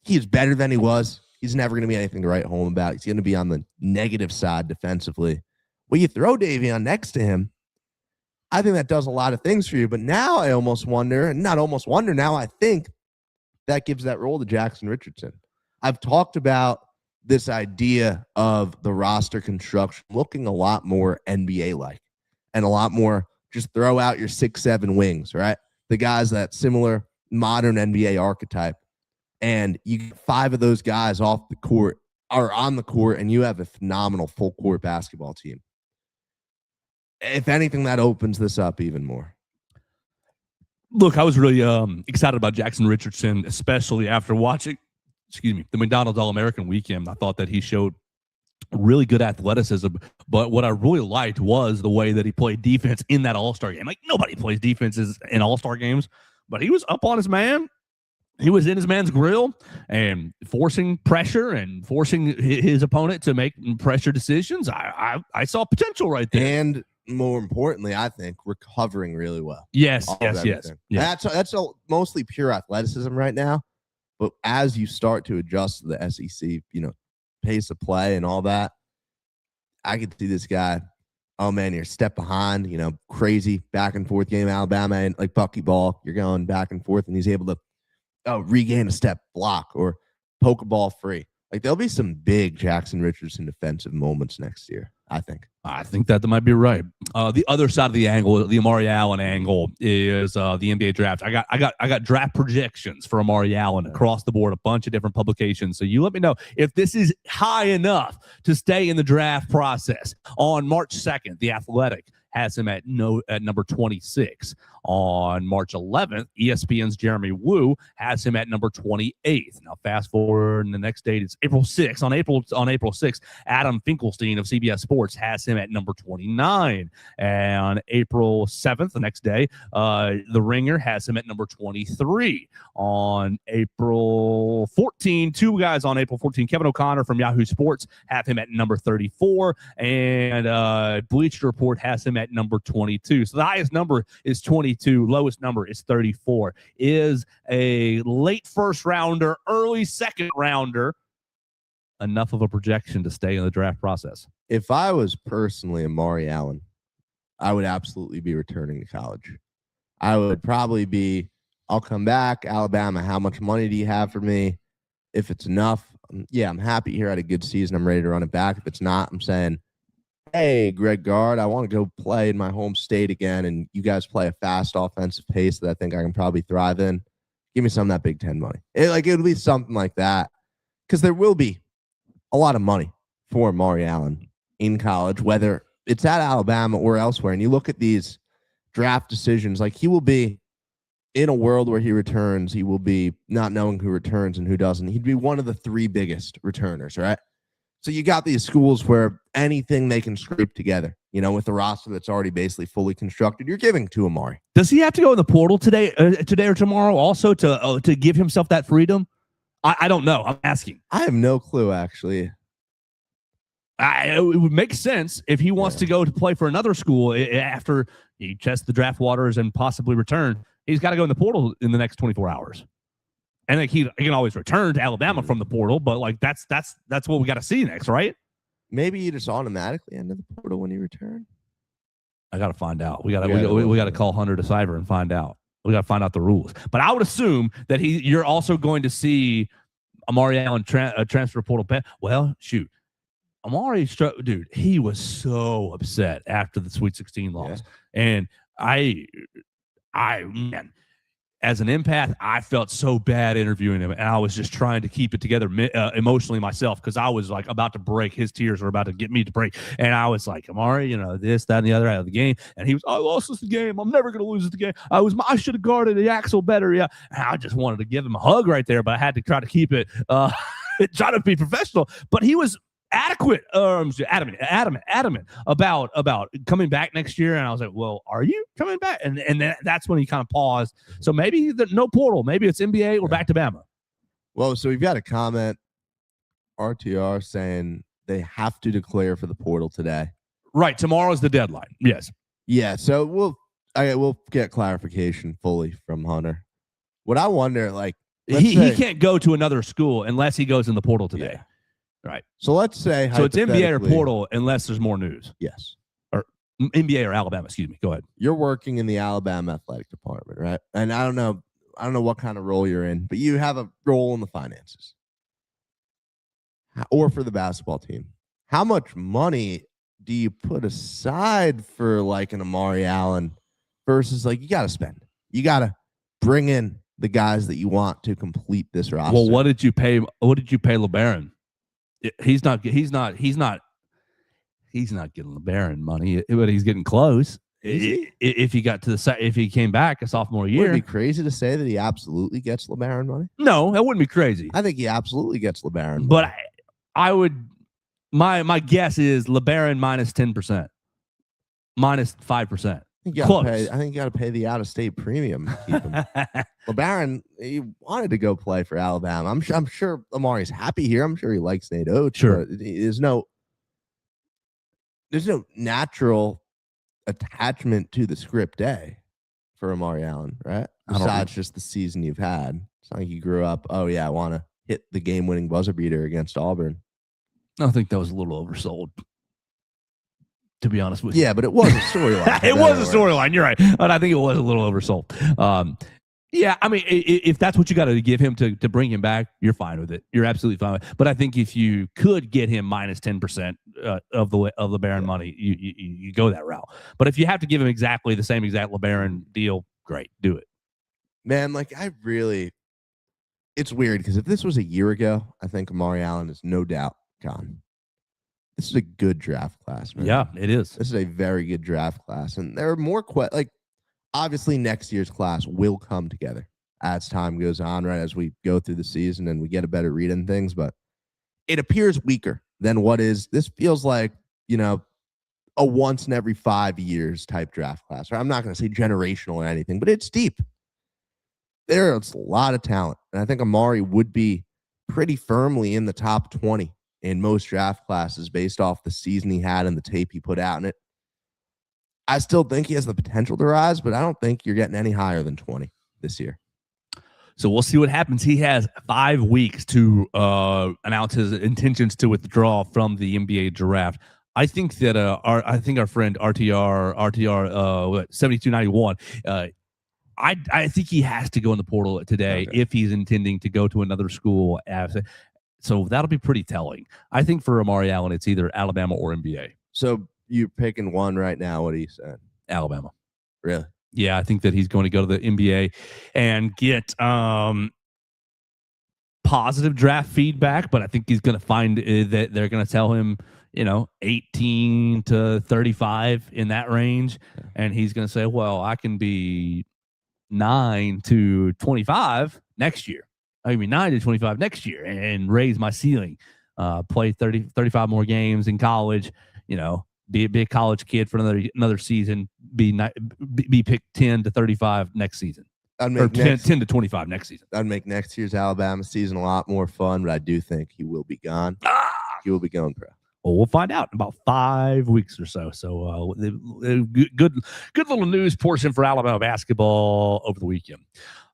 He is better than he was. He's never going to be anything to write home about. He's going to be on the negative side defensively. Well, you throw Davion next to him, I think that does a lot of things for you. But now I almost wonder, and not almost wonder, now I think that gives that role to Jackson Richardson. I've talked about this idea of the roster construction looking a lot more NBA-like. And a lot more just throw out your 6'7" wings, right? The guys that similar modern NBA archetype. And you get 5 of those guys off the court or on the court, and you have a phenomenal full court basketball team. If anything, that opens this up even more. Look, I was really excited about Jackson Richardson, especially after watching, the McDonald's All-American weekend. I thought that he showed really good athleticism, but what I really liked was the way that he played defense in that All-Star game. Like, nobody plays defenses in All-Star games, but he was up on his man. He was in his man's grill and forcing pressure and forcing his opponent to make pressure decisions. I saw potential right there. And more importantly, I think recovering really well. Yes. That's mostly pure athleticism right now. But as you start to adjust to the SEC, pace of play and all that, I could see this guy, oh man, you're a step behind, crazy back and forth game, Alabama, and like buckyball, you're going back and forth, and he's able to regain a step, block, or poke a ball free. Like, there'll be some big Jackson Richardson defensive moments next year, I think. I think that might be right. The other side of the angle, the Amari Allen angle, is the NBA draft. I got draft projections for Amari Allen across the board, a bunch of different publications. So you let me know if this is high enough to stay in the draft process. On March 2nd, The Athletic has him at number 26. On March 11th, ESPN's Jeremy Wu has him at number 28. Now, fast forward, and the next date is April 6th. On April 6th, Adam Finkelstein of CBS Sports has him him at number 29. And on April 7th, the next day, The Ringer has him at number 23. On April 14, two guys on April 14, Kevin O'Connor from Yahoo Sports have him at number 34, and Bleacher Report has him at number 22. So the highest number is 22, lowest number is 34. Is a late first rounder, early second rounder enough of a projection to stay in the draft process? If I was personally Amari Allen, I would absolutely be returning to college. I would probably be, I'll come back, Alabama, how much money do you have for me? If it's enough, yeah, I'm happy here. I had a good season. I'm ready to run it back. If it's not, I'm saying, hey, Greg Gard, I want to go play in my home state again, and you guys play a fast offensive pace that I think I can probably thrive in. Give me some of that Big Ten money. It would be something like that, because there will be a lot of money for Amari Allen in college, whether it's at Alabama or elsewhere. And you look at these draft decisions, like he will be in a world where he returns, he will be not knowing who returns and who doesn't. He'd be one of the three biggest returners, right? So you got these schools where anything they can scrape together, with the roster that's already basically fully constructed, you're giving to Amari. Does he have to go in the portal today or tomorrow also to give himself that freedom? I don't know. I'm asking. I have no clue, actually. It would make sense if he wants to go to play for another school after he tests the draft waters and possibly return. He's got to go in the portal in the next 24 hours. And like he can always return to Alabama from the portal, but like that's what we got to see next, right? Maybe you just automatically enter the portal when you return. I got to find out. We got to call Hunter DeCyver and find out. We got to find out the rules. But I would assume that you're also going to see Amari Allen transfer portal. Well, shoot. Amari, dude, he was so upset after the Sweet 16 loss. Yeah. And man, as an empath, I felt so bad interviewing him, and I was just trying to keep it together emotionally myself, because I was like about to break. His tears were about to get me to break, and I was like, Amari, this, that, and the other out of the game. And he was, I lost this game. I'm never going to lose the game. I should have guarded the axle better. Yeah, and I just wanted to give him a hug right there, but I had to try to keep it, try to be professional. But he was adamant about coming back next year. And I was like, well, are you coming back? And that's when he kind of paused. So maybe no portal, maybe it's NBA or back to Bama. Well, so we've got a comment, RTR, saying they have to declare for the portal today. Right. Tomorrow's the deadline. Yes. Yeah. So we'll get clarification fully from Hunter. What I wonder, like, he can't go to another school unless he goes in the portal today. Yeah. Right. So let's say it's NBA or portal unless there's more news. Yes. Or NBA or Alabama, excuse me. Go ahead. You're working in the Alabama athletic department, right? And I don't know what kind of role you're in, but you have a role in the finances or for the basketball team. How much money do you put aside for like an Amari Allen versus like you got to spend? You got to bring in the guys that you want to complete this roster. Well, what did you pay LeBaron? He's not getting LeBaron money, but he's getting close. If he came back a sophomore year, would it be crazy to say that he absolutely gets LeBaron money? No, that wouldn't be crazy. I think he absolutely gets LeBaron money. But I would. My guess is LeBaron minus 10%, minus 5%. I think you got to pay the out-of-state premium to keep him. LeBaron, he wanted to go play for Alabama. I'm sure Amari's happy here. I'm sure he likes Nate Oates. Sure. There's no natural attachment to the script day for Amari Allen, right? Besides just the season you've had. It's not like you grew up, oh, yeah, I want to hit the game-winning buzzer beater against Auburn. I think that was a little oversold, to be honest with you. Yeah, but it was a storyline. It was a storyline. You're right. But I think it was a little oversold. Yeah, I mean, if that's what you got to give him to bring him back, you're fine with it. You're absolutely fine with it. But I think if you could get him minus 10% of the LeBaron money, you go that route. But if you have to give him exactly the same exact LeBaron deal, great, do it. Man, like it's weird because if this was a year ago, I think Amari Allen is no doubt gone. This is a good draft class, man. Yeah, it is. This is a very good draft class. And there are more obviously next year's class will come together as time goes on, right? As we go through the season and we get a better read on things, but it appears weaker than what is. This feels like, a once in every 5 years type draft class. I'm not going to say generational or anything, but it's deep. There's a lot of talent. And I think Amari would be pretty firmly in the top 20 in most draft classes based off the season he had and the tape he put out in it. I still think he has the potential to rise, but I don't think you're getting any higher than 20 this year. So we'll see what happens. He has 5 weeks to announce his intentions to withdraw from the NBA draft. I think that our friend RTR 7291. I think he has to go in the portal today if he's intending to go to another school. So that'll be pretty telling. I think for Amari Allen, it's either Alabama or NBA. So you're picking one right now. What are you saying? Alabama. Really? Yeah, I think that he's going to go to the NBA and get positive draft feedback, but I think he's going to find that they're going to tell him, 18 to 35 in that range. And he's going to say, well, I can be 9 to 25 next year. I can be 9 to 25 next year and raise my ceiling, play 35 more games in college, be a big college kid for another season, be picked 10 to 35 next season. Or 10 to 25 next season. That'd make next year's Alabama season a lot more fun, but I do think he will be gone. He will be going pro. Well, we'll find out in about 5 weeks or so. So good little news portion for Alabama basketball over the weekend.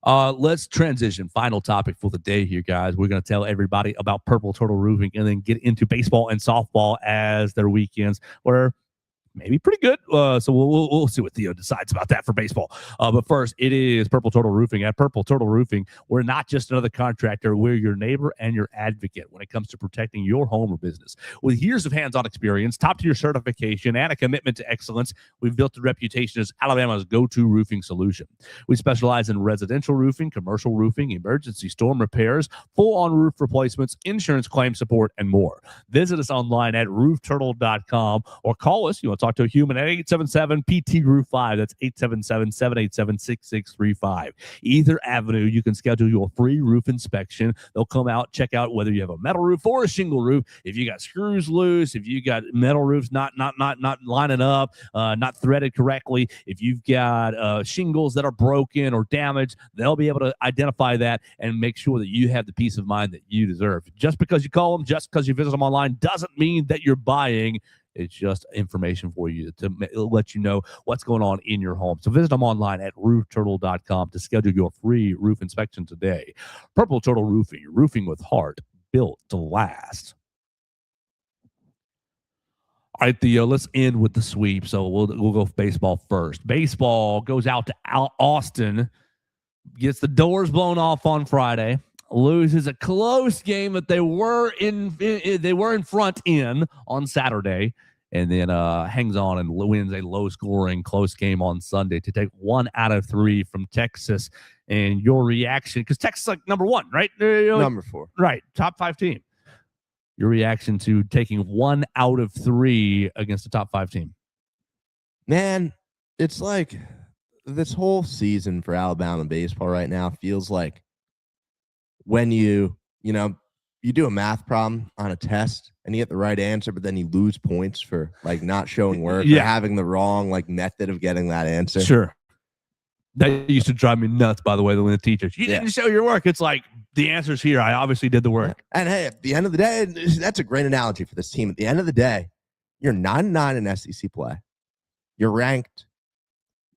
Let's transition. Final topic for the day here, guys. We're going to tell everybody about Purple Turtle Roofing and then get into baseball and softball as their weekends were maybe pretty good. So we'll see what Theo decides about that for baseball. But first, it is Purple Turtle Roofing. At Purple Turtle Roofing, we're not just another contractor. We're your neighbor and your advocate when it comes to protecting your home or business. With years of hands-on experience, top-tier certification, and a commitment to excellence, we've built a reputation as Alabama's go-to roofing solution. We specialize in residential roofing, commercial roofing, emergency storm repairs, full-on roof replacements, insurance claim support, and more. Visit us online at roofturtle.com or call us. You want to talk to a human at 877-PT-ROOF-5. That's 877-787-6635. Either avenue, you can schedule your free roof inspection. They'll come out, check out whether you have a metal roof or a shingle roof. If you got screws loose, if you got metal roofs not lining up, not threaded correctly, if you've got shingles that are broken or damaged, they'll be able to identify that and make sure that you have the peace of mind that you deserve. Just because you call them, just because you visit them online, doesn't mean that you're buying. It's just information for you to let you know what's going on in your home. So visit them online at roofturtle.com to schedule your free roof inspection today. Purple Turtle Roofing, roofing with heart, built to last. All right, Theo, let's end with the sweep. So we'll go baseball first. Baseball goes out to Austin, gets the doors blown off on Friday. Loses a close game that they were in front on Saturday, and then hangs on and wins a low-scoring close game on Sunday to take 1 out of 3 from Texas. And your reaction, because Texas is like number 1, right? Number 4. Right, top 5 team. Your reaction to taking 1 out of 3 against a top 5 team? Man, it's like this whole season for Alabama baseball right now feels like when you do a math problem on a test and you get the right answer, but then you lose points for like not showing work or having the wrong method of getting that answer. Sure. That used to drive me nuts, by the way, when the teachers, you didn't show your work. It's like, the answer's here. I obviously did the work. And hey, at the end of the day, that's a great analogy for this team. At the end of the day, you're 9-9 in SEC play. You're ranked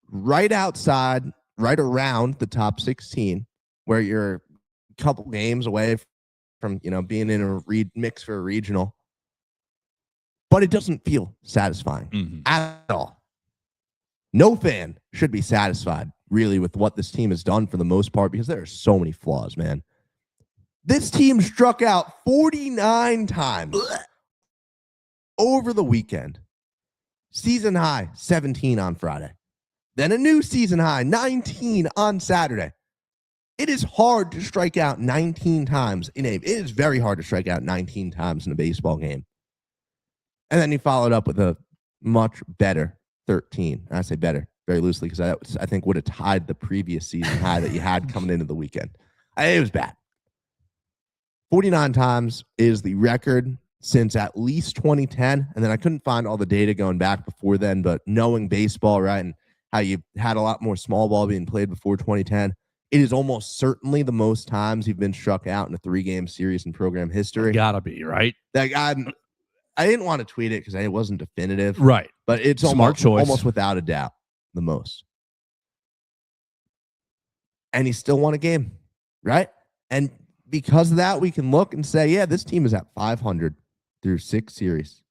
right outside, right around the top 16, where you're couple games away from being in a mix for a regional, but it doesn't feel satisfying at all. No fan should be satisfied really with what this team has done for the most part, because there are so many flaws, man. This team struck out 49 times over the weekend. Season high 17 on Friday, then a new season high 19 on Saturday. It is hard to strike out 19 times it is very hard to strike out 19 times in a baseball game. And then he followed up with a much better 13. And I say better very loosely because I think would have tied the previous season high that you had coming into the weekend. It was bad. 49 times is the record since at least 2010. And then I couldn't find all the data going back before then, but knowing baseball, right, and how you had a lot more small ball being played before 2010, it is almost certainly the most times you've been struck out in a 3-game series in program history. Gotta be, right? Like I didn't want to tweet it because it wasn't definitive. Right. But it's Smart choice. almost without a doubt the most. And he still won a game, right? And because of that, we can look and say, yeah, this team is at 500 through 6 series.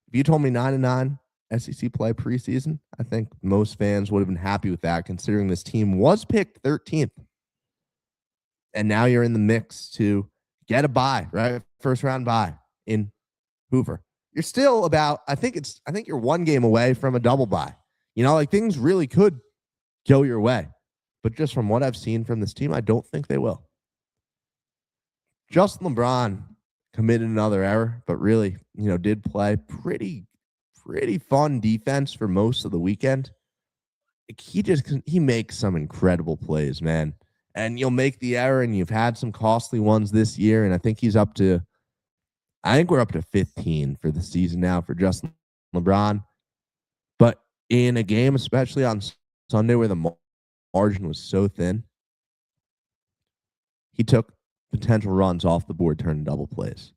If you told me 9-9 SEC play preseason, I think most fans would have been happy with that, considering this team was picked 13th. And now you're in the mix to get a bye, right? First round bye in Hoover. You're still about, I think you're 1 game away from a double bye. You know, like things really could go your way. But just from what I've seen from this team, I don't think they will. Justin LeBron committed another error, but really, did play pretty fun defense for most of the weekend. He makes some incredible plays, man. And you'll make the error, and you've had some costly ones this year, and I think we're up to 15 for the season now for Justin LeBron. But in a game, especially on Sunday where the margin was so thin, he took potential runs off the board, turning double plays.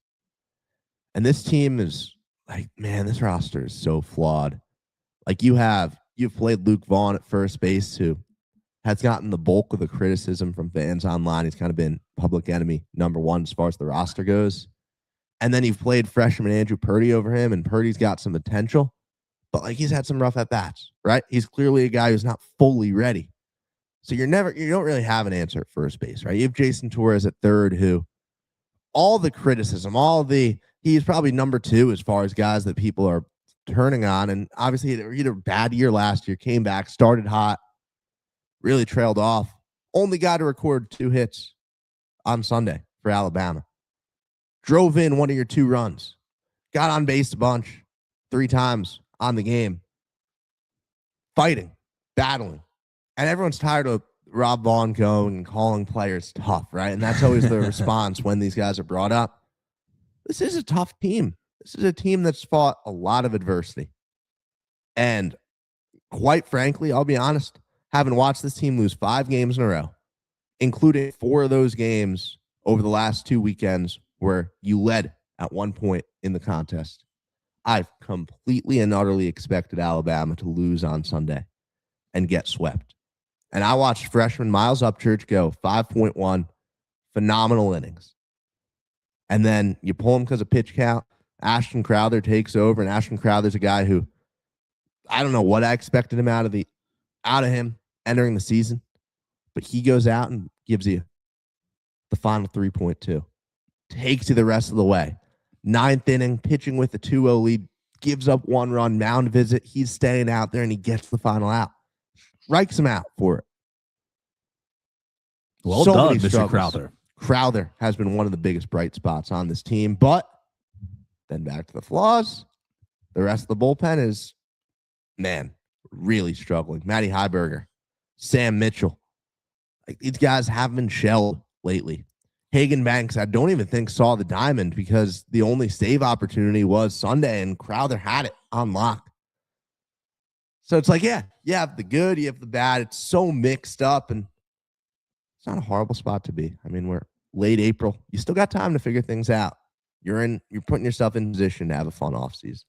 And this team is like, man, this roster is so flawed. Like you've played Luke Vaughn at first base, who has gotten the bulk of the criticism from fans online. He's kind of been public enemy number 1 as far as the roster goes. And then you've played freshman Andrew Purdy over him, and Purdy's got some potential, but like he's had some rough at-bats, right? He's clearly a guy who's not fully ready. So you don't really have an answer at first base, right? You have Jason Torres at third, who all the criticism, he's probably number 2 as far as guys that people are turning on. And obviously he had a bad year last year, came back, started hot, really trailed off. Only guy to record 2 hits on Sunday for Alabama. Drove in 1 of your 2 runs. Got on base a bunch, 3 times on the game. Fighting, battling. And everyone's tired of Rob Vaughn going and calling players tough, right? And that's always the response when these guys are brought up. This is a tough team. This is a team that's fought a lot of adversity. And quite frankly, I'll be honest, having watched this team lose 5 games in a row, including 4 of those games over the last 2 weekends where you led at one point in the contest, I've completely and utterly expected Alabama to lose on Sunday and get swept. And I watched freshman Miles Upchurch go 5.1 phenomenal innings. And then you pull him because of pitch count. Ashton Crowther takes over, and Ashton Crowther's a guy who I don't know what I expected him out of him entering the season, but he goes out and gives you the final 3.2. Takes you the rest of the way. 9th inning, pitching with a 2-0 lead, gives up 1 run, mound visit. He's staying out there, and he gets the final out. Strikes him out for it. Well done, Mr. Crowther. Crowther has been one of the biggest bright spots on this team, but then back to the flaws. The rest of the bullpen is, man, really struggling. Matty Heiberger, Sam Mitchell. Like, these guys have been shelled lately. Hagen Banks, I don't even think saw the diamond because the only save opportunity was Sunday, and Crowther had it on lock. So it's like, yeah, you have the good, you have the bad. It's so mixed up, and it's not a horrible spot to be. I mean, we're late April. You still got time to figure things out. You're putting yourself in position to have a fun offseason.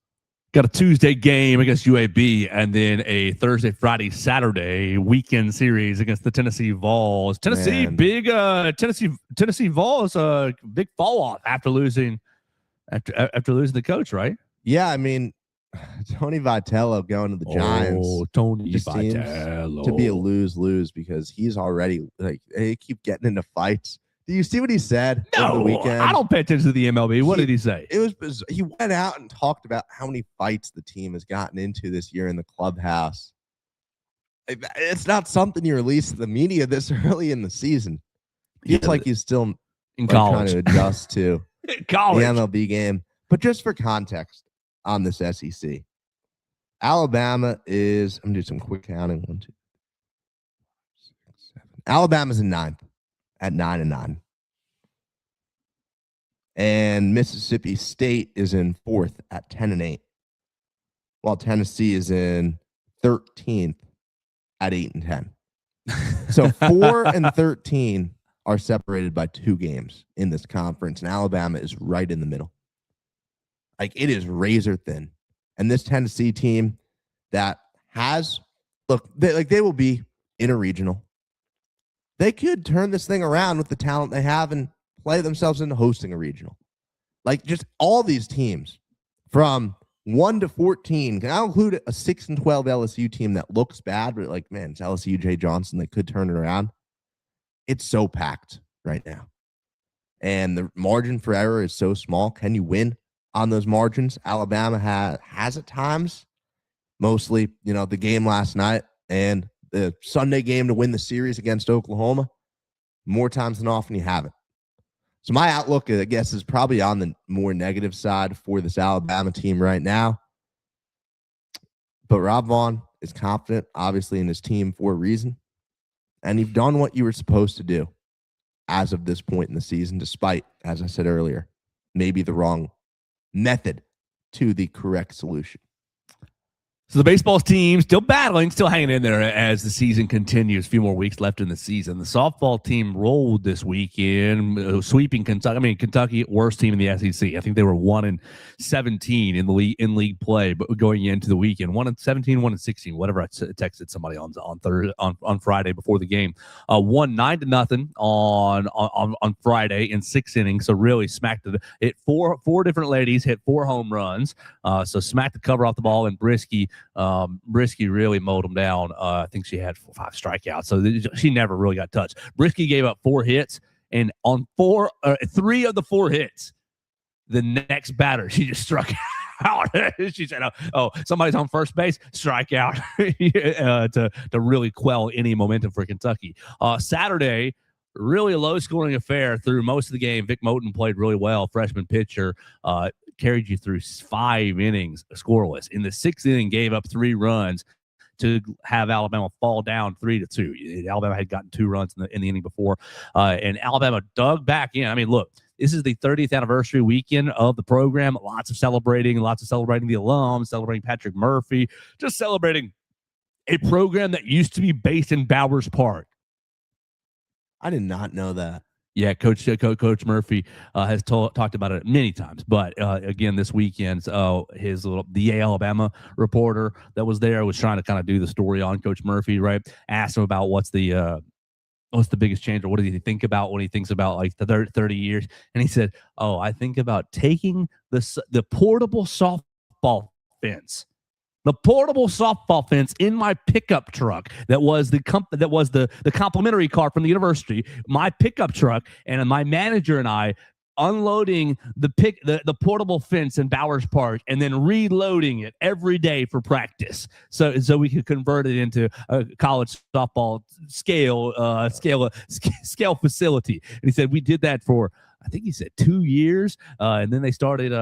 Got a Tuesday game against UAB, and then a Thursday, Friday, Saturday weekend series against the Tennessee Vols. Tennessee, Man. big Tennessee Vols, a big fall off after losing the coach, right? Yeah, I mean, Tony Vitello going to the Giants. Oh, Tony just seems Vitello. to be a lose-lose because he's already like they keep getting into fights. Do you see what he said over the weekend? I don't pay attention to the MLB. What did he say? It was bizarre. He went out and talked about how many fights the team has gotten into this year in the clubhouse. It's not something you release to the media this early in the season. It's like he's still in college trying to adjust to college. the MLB game. But just for context on this SEC, Alabama is, I'm going to do some quick counting. 1, 2, 3, 4, 5, 6, 7. Alabama's in 9th at 9-9. And Mississippi State is in 4th at 10-8, while Tennessee is in 13th at 8-10. So 4 and 13 are separated by 2 games in this conference, and Alabama is right in the middle. Like, it is razor thin. And this Tennessee team that has, look, they will be in a regional. They could turn this thing around with the talent they have and play themselves into hosting a regional. Like, just all these teams from 1 to 14. I'll include a 6 and 12 LSU team that looks bad, but like, man, it's LSU, Jay Johnson. They could turn it around. It's so packed right now. And the margin for error is so small. Can you win on those margins? Alabama has at times, mostly, the game last night and the Sunday game to win the series against Oklahoma. More times than often you haven't. So my outlook, I guess, is probably on the more negative side for this Alabama team right now. But Rob Vaughn is confident, obviously, in his team for a reason. And you've done what you were supposed to do as of this point in the season, despite, as I said earlier, maybe the wrong method to the correct solution. So the baseball team still battling, still hanging in there as the season continues. A few more weeks left in the season. The softball team rolled this weekend, sweeping Kentucky. Kentucky, worst team in the SEC. I think they were 1-17 in the league play, but going into the weekend, 1-17, 1-16, whatever. I texted somebody on Friday before the game. Won 9-0 on Friday in 6 innings. So really smacked it. Four different ladies hit 4 home runs. So smacked the cover off the ball, and Brisky really mowed them down. I think she had 5 strikeouts, so she never really got touched. Brisky gave up 4 hits, and on 3 of the 4 hits, the next batter, she just struck out. She said, "Oh, somebody's on first base, strike out," to really quell any momentum for Kentucky. Saturday, really a low-scoring affair through most of the game. Vic Moten played really well, freshman pitcher. Carried you through 5 innings scoreless. In the 6th inning, gave up 3 runs to have Alabama fall down 3-2. Alabama had gotten 2 runs in the inning before, and Alabama dug back in. I mean, look, this is the 30th anniversary weekend of the program. Lots of celebrating the alums, celebrating Patrick Murphy, just celebrating a program that used to be based in Bowers Park. I did not know that. Yeah, Coach Murphy has talked about it many times. But again, this weekend, the Alabama reporter that was there was trying to kind of do the story on Coach Murphy, right? Asked him about what's the biggest change, or what does he think about when he thinks about like the 30 years? And he said, "Oh, I think about taking the portable softball fence." The portable softball fence in my pickup truck that was the complimentary car from the university, my pickup truck, and my manager and I unloading the portable fence in Bowers Park and then reloading it every day for practice, so we could convert it into a college softball scale facility. And he said we did that for, I think he said 2 years, and then they started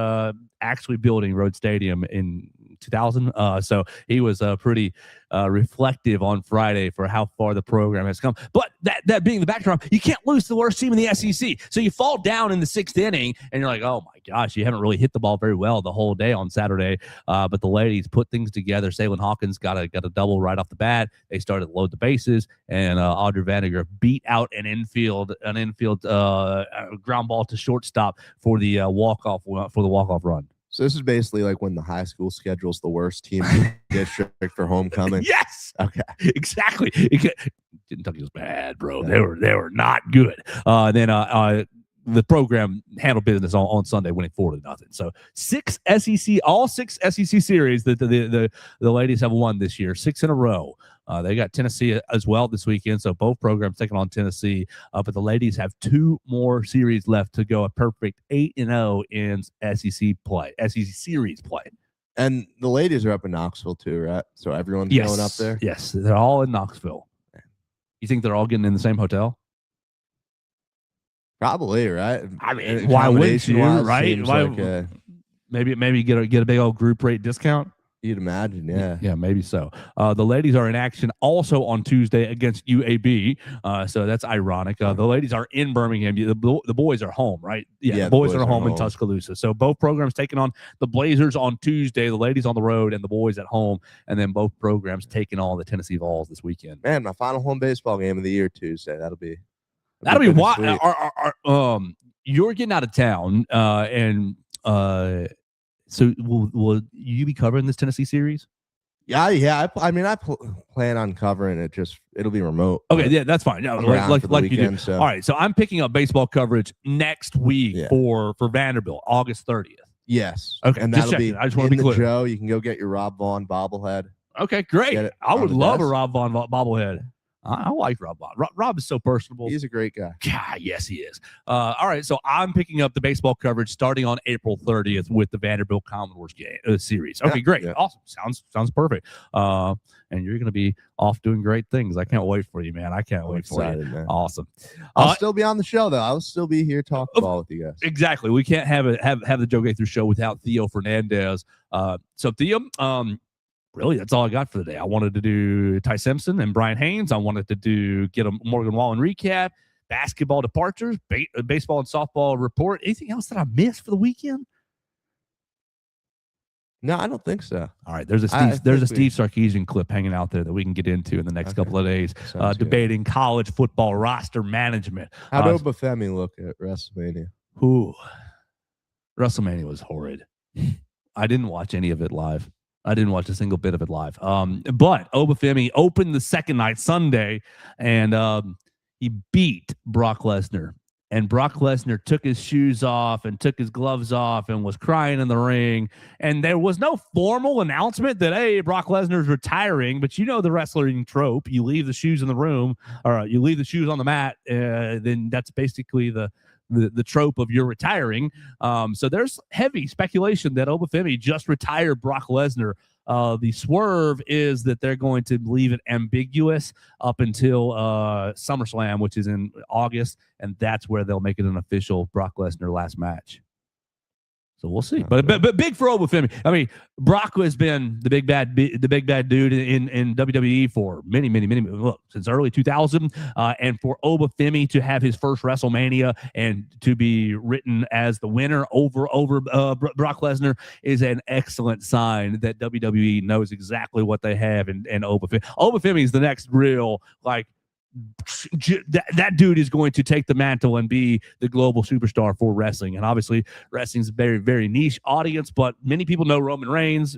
actually building Road Stadium in 2000. So he was pretty reflective on Friday for how far the program has come. But that being the backdrop, you can't lose to the worst team in the SEC. So you fall down in the 6th inning, and you're like, oh my gosh, you haven't really hit the ball very well the whole day on Saturday. But the ladies put things together. Salem Hawkins got a double right off the bat. They started to load the bases, and Audrey Vanager beat out an infield ground ball to shortstop for the walk-off run. So this is basically like when the high school schedule's the worst team in the district for homecoming. Yes. Okay. Exactly. Kentucky was bad, bro. They were not good. Then the program handled business on Sunday, winning 4-0. So all 6 SEC series that the ladies have won this year, 6 in a row. They got Tennessee as well this weekend, so both programs taking on Tennessee. But the ladies have 2 more series left to go, a perfect 8-0 in SEC series play. And the ladies are up in Knoxville too, right? So everyone's going up there? Yes, they're all in Knoxville. You think they're all getting in the same hotel? Probably, right? I mean, why wouldn't you, right? Why, like maybe get a big old group rate discount? You'd imagine, yeah. Yeah, maybe so. The ladies are in action also on Tuesday against UAB, so that's ironic. The ladies are in Birmingham. The boys are home, right? Yeah, the boys are home in Tuscaloosa. So both programs taking on the Blazers on Tuesday, the ladies on the road, and the boys at home, and then both programs taking on the Tennessee Vols this weekend. Man, my final home baseball game of the year Tuesday. That'll be why. You're getting out of town, and so will you be covering this Tennessee series? Yeah. I plan on covering it. It'll be remote. Okay, yeah, that's fine. Yeah, like weekend, you do. So. All right, so I'm picking up baseball coverage next week for Vanderbilt, August 30th. Yes. Okay, and that'll be I just want to be clear. Joe, you can go get your Rob Vaughn bobblehead. Okay, great. I would love a Rob Vaughn bobblehead. I like Rob Vaughn. Rob is so personable. He's a great guy. Yeah, yes, he is. All right, so I'm picking up the baseball coverage starting on April 30th with the Vanderbilt Commodores series. Okay, great. Yeah. Awesome. Sounds perfect. And you're going to be off doing great things. I can't wait for you, man. I can't wait for you. Man. Awesome. I'll still be on the show, though. I'll still be here talking ball with you guys. Exactly. We can't have the Joe Gaither show without Theo Fernandez. So Theo, really, that's all I got for the day. I wanted to do Ty Simpson and Brian Haynes. I wanted to get a Morgan Wallen recap, basketball departures, baseball and softball report. Anything else that I missed for the weekend? No, I don't think so. All right, there's a Steve Sarkisian clip hanging out there that we can get into in the next couple of days, debating college football roster management. How'd Obafemi look at WrestleMania? WrestleMania was horrid. I didn't watch any of it live. I didn't watch a single bit of it live. But Obafemi opened the second night Sunday, and he beat Brock Lesnar. And Brock Lesnar took his shoes off and took his gloves off and was crying in the ring. And there was no formal announcement that, hey, Brock Lesnar's retiring. But you know the wrestling trope. You leave the shoes in the room, or you leave the shoes on the mat, then that's basically the trope of you're retiring. So there's heavy speculation that Obafemi just retired Brock Lesnar. The swerve is that they're going to leave it ambiguous up until SummerSlam, which is in August, and that's where they'll make it an official Brock Lesnar last match. So we'll see, but big for Obafemi. I mean, Brock has been the big bad dude in WWE for many since early 2000, and for Obafemi to have his first WrestleMania and to be written as the winner over Brock Lesnar is an excellent sign that WWE knows exactly what they have in Obafemi. Obafemi is the next real that dude is going to take the mantle and be the global superstar for wrestling. And obviously wrestling is a very, very niche audience, but many people know Roman Reigns,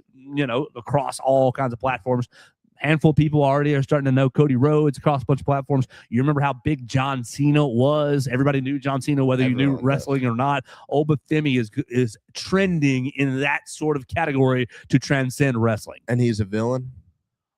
across all kinds of platforms. Handful of people already are starting to know Cody Rhodes across a bunch of platforms. You remember how big John Cena was? Everybody knew John Cena, whether you knew wrestling or not. Obafemi is trending in that sort of category to transcend wrestling. And he's a villain?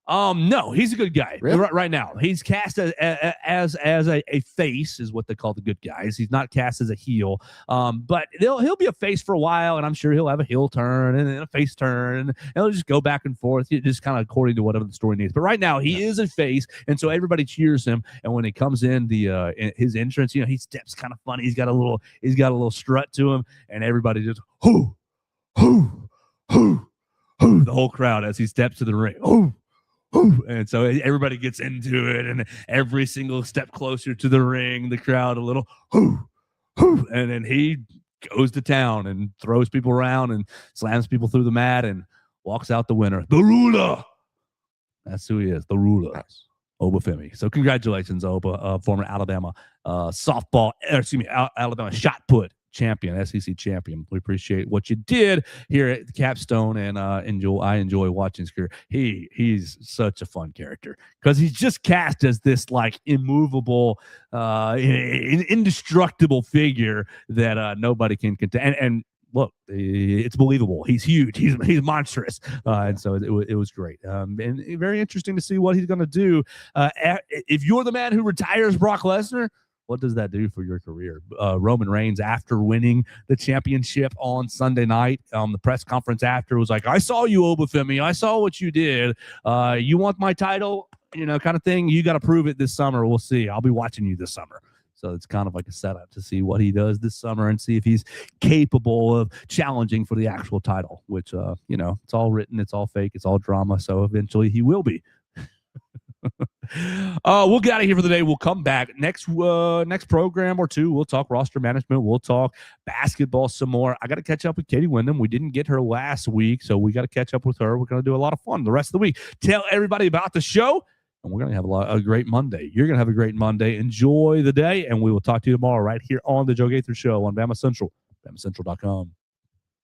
No, he's a good guy. Really? Right now. He's cast as a face, is what they call the good guys. He's not cast as a heel. But he'll be a face for a while, and I'm sure he'll have a heel turn and then a face turn, and he'll just go back and forth, just kind of according to whatever the story needs. But right now, he is a face, and so everybody cheers him. And when he comes in, his entrance, he steps kind of funny. He's got a little strut to him, and everybody just hoo, the whole crowd as he steps to the ring. Hoo. And so everybody gets into it, and every single step closer to the ring, the crowd a little and then he goes to town and throws people around and slams people through the mat and walks out the winner. The ruler. That's who he is, the ruler. Nice. Obafemi. So congratulations, Oba, former Alabama Alabama shot put champion, SEC champion. We appreciate what you did here at the Capstone, and I enjoy watching his career. He's such a fun character because he's just cast as this immovable, indestructible figure that nobody can contend. And look, it's believable. He's huge. He's monstrous, and so it was great. And very interesting to see what he's going to do. If you're the man who retires Brock Lesnar, what does that do for your career? Roman Reigns, after winning the championship on Sunday night, the press conference after was like, I saw you, Obafemi. I saw what you did. You want my title, kind of thing. You got to prove it this summer. We'll see. I'll be watching you this summer. So it's kind of like a setup to see what he does this summer and see if he's capable of challenging for the actual title, which, it's all written, it's all fake, it's all drama. So eventually he will be. We'll get out of here for the day. We'll come back next program or two. We'll talk roster management. We'll talk basketball some more. I got to catch up with Katie Wyndham. We didn't get her last week, so we got to catch up with her. We're going to do a lot of fun the rest of the week. Tell everybody about the show, and we're going to have a great Monday. You're going to have a great Monday. Enjoy the day, and we will talk to you tomorrow right here on the Joe Gaither Show on Bama Central, BamaCentral.com.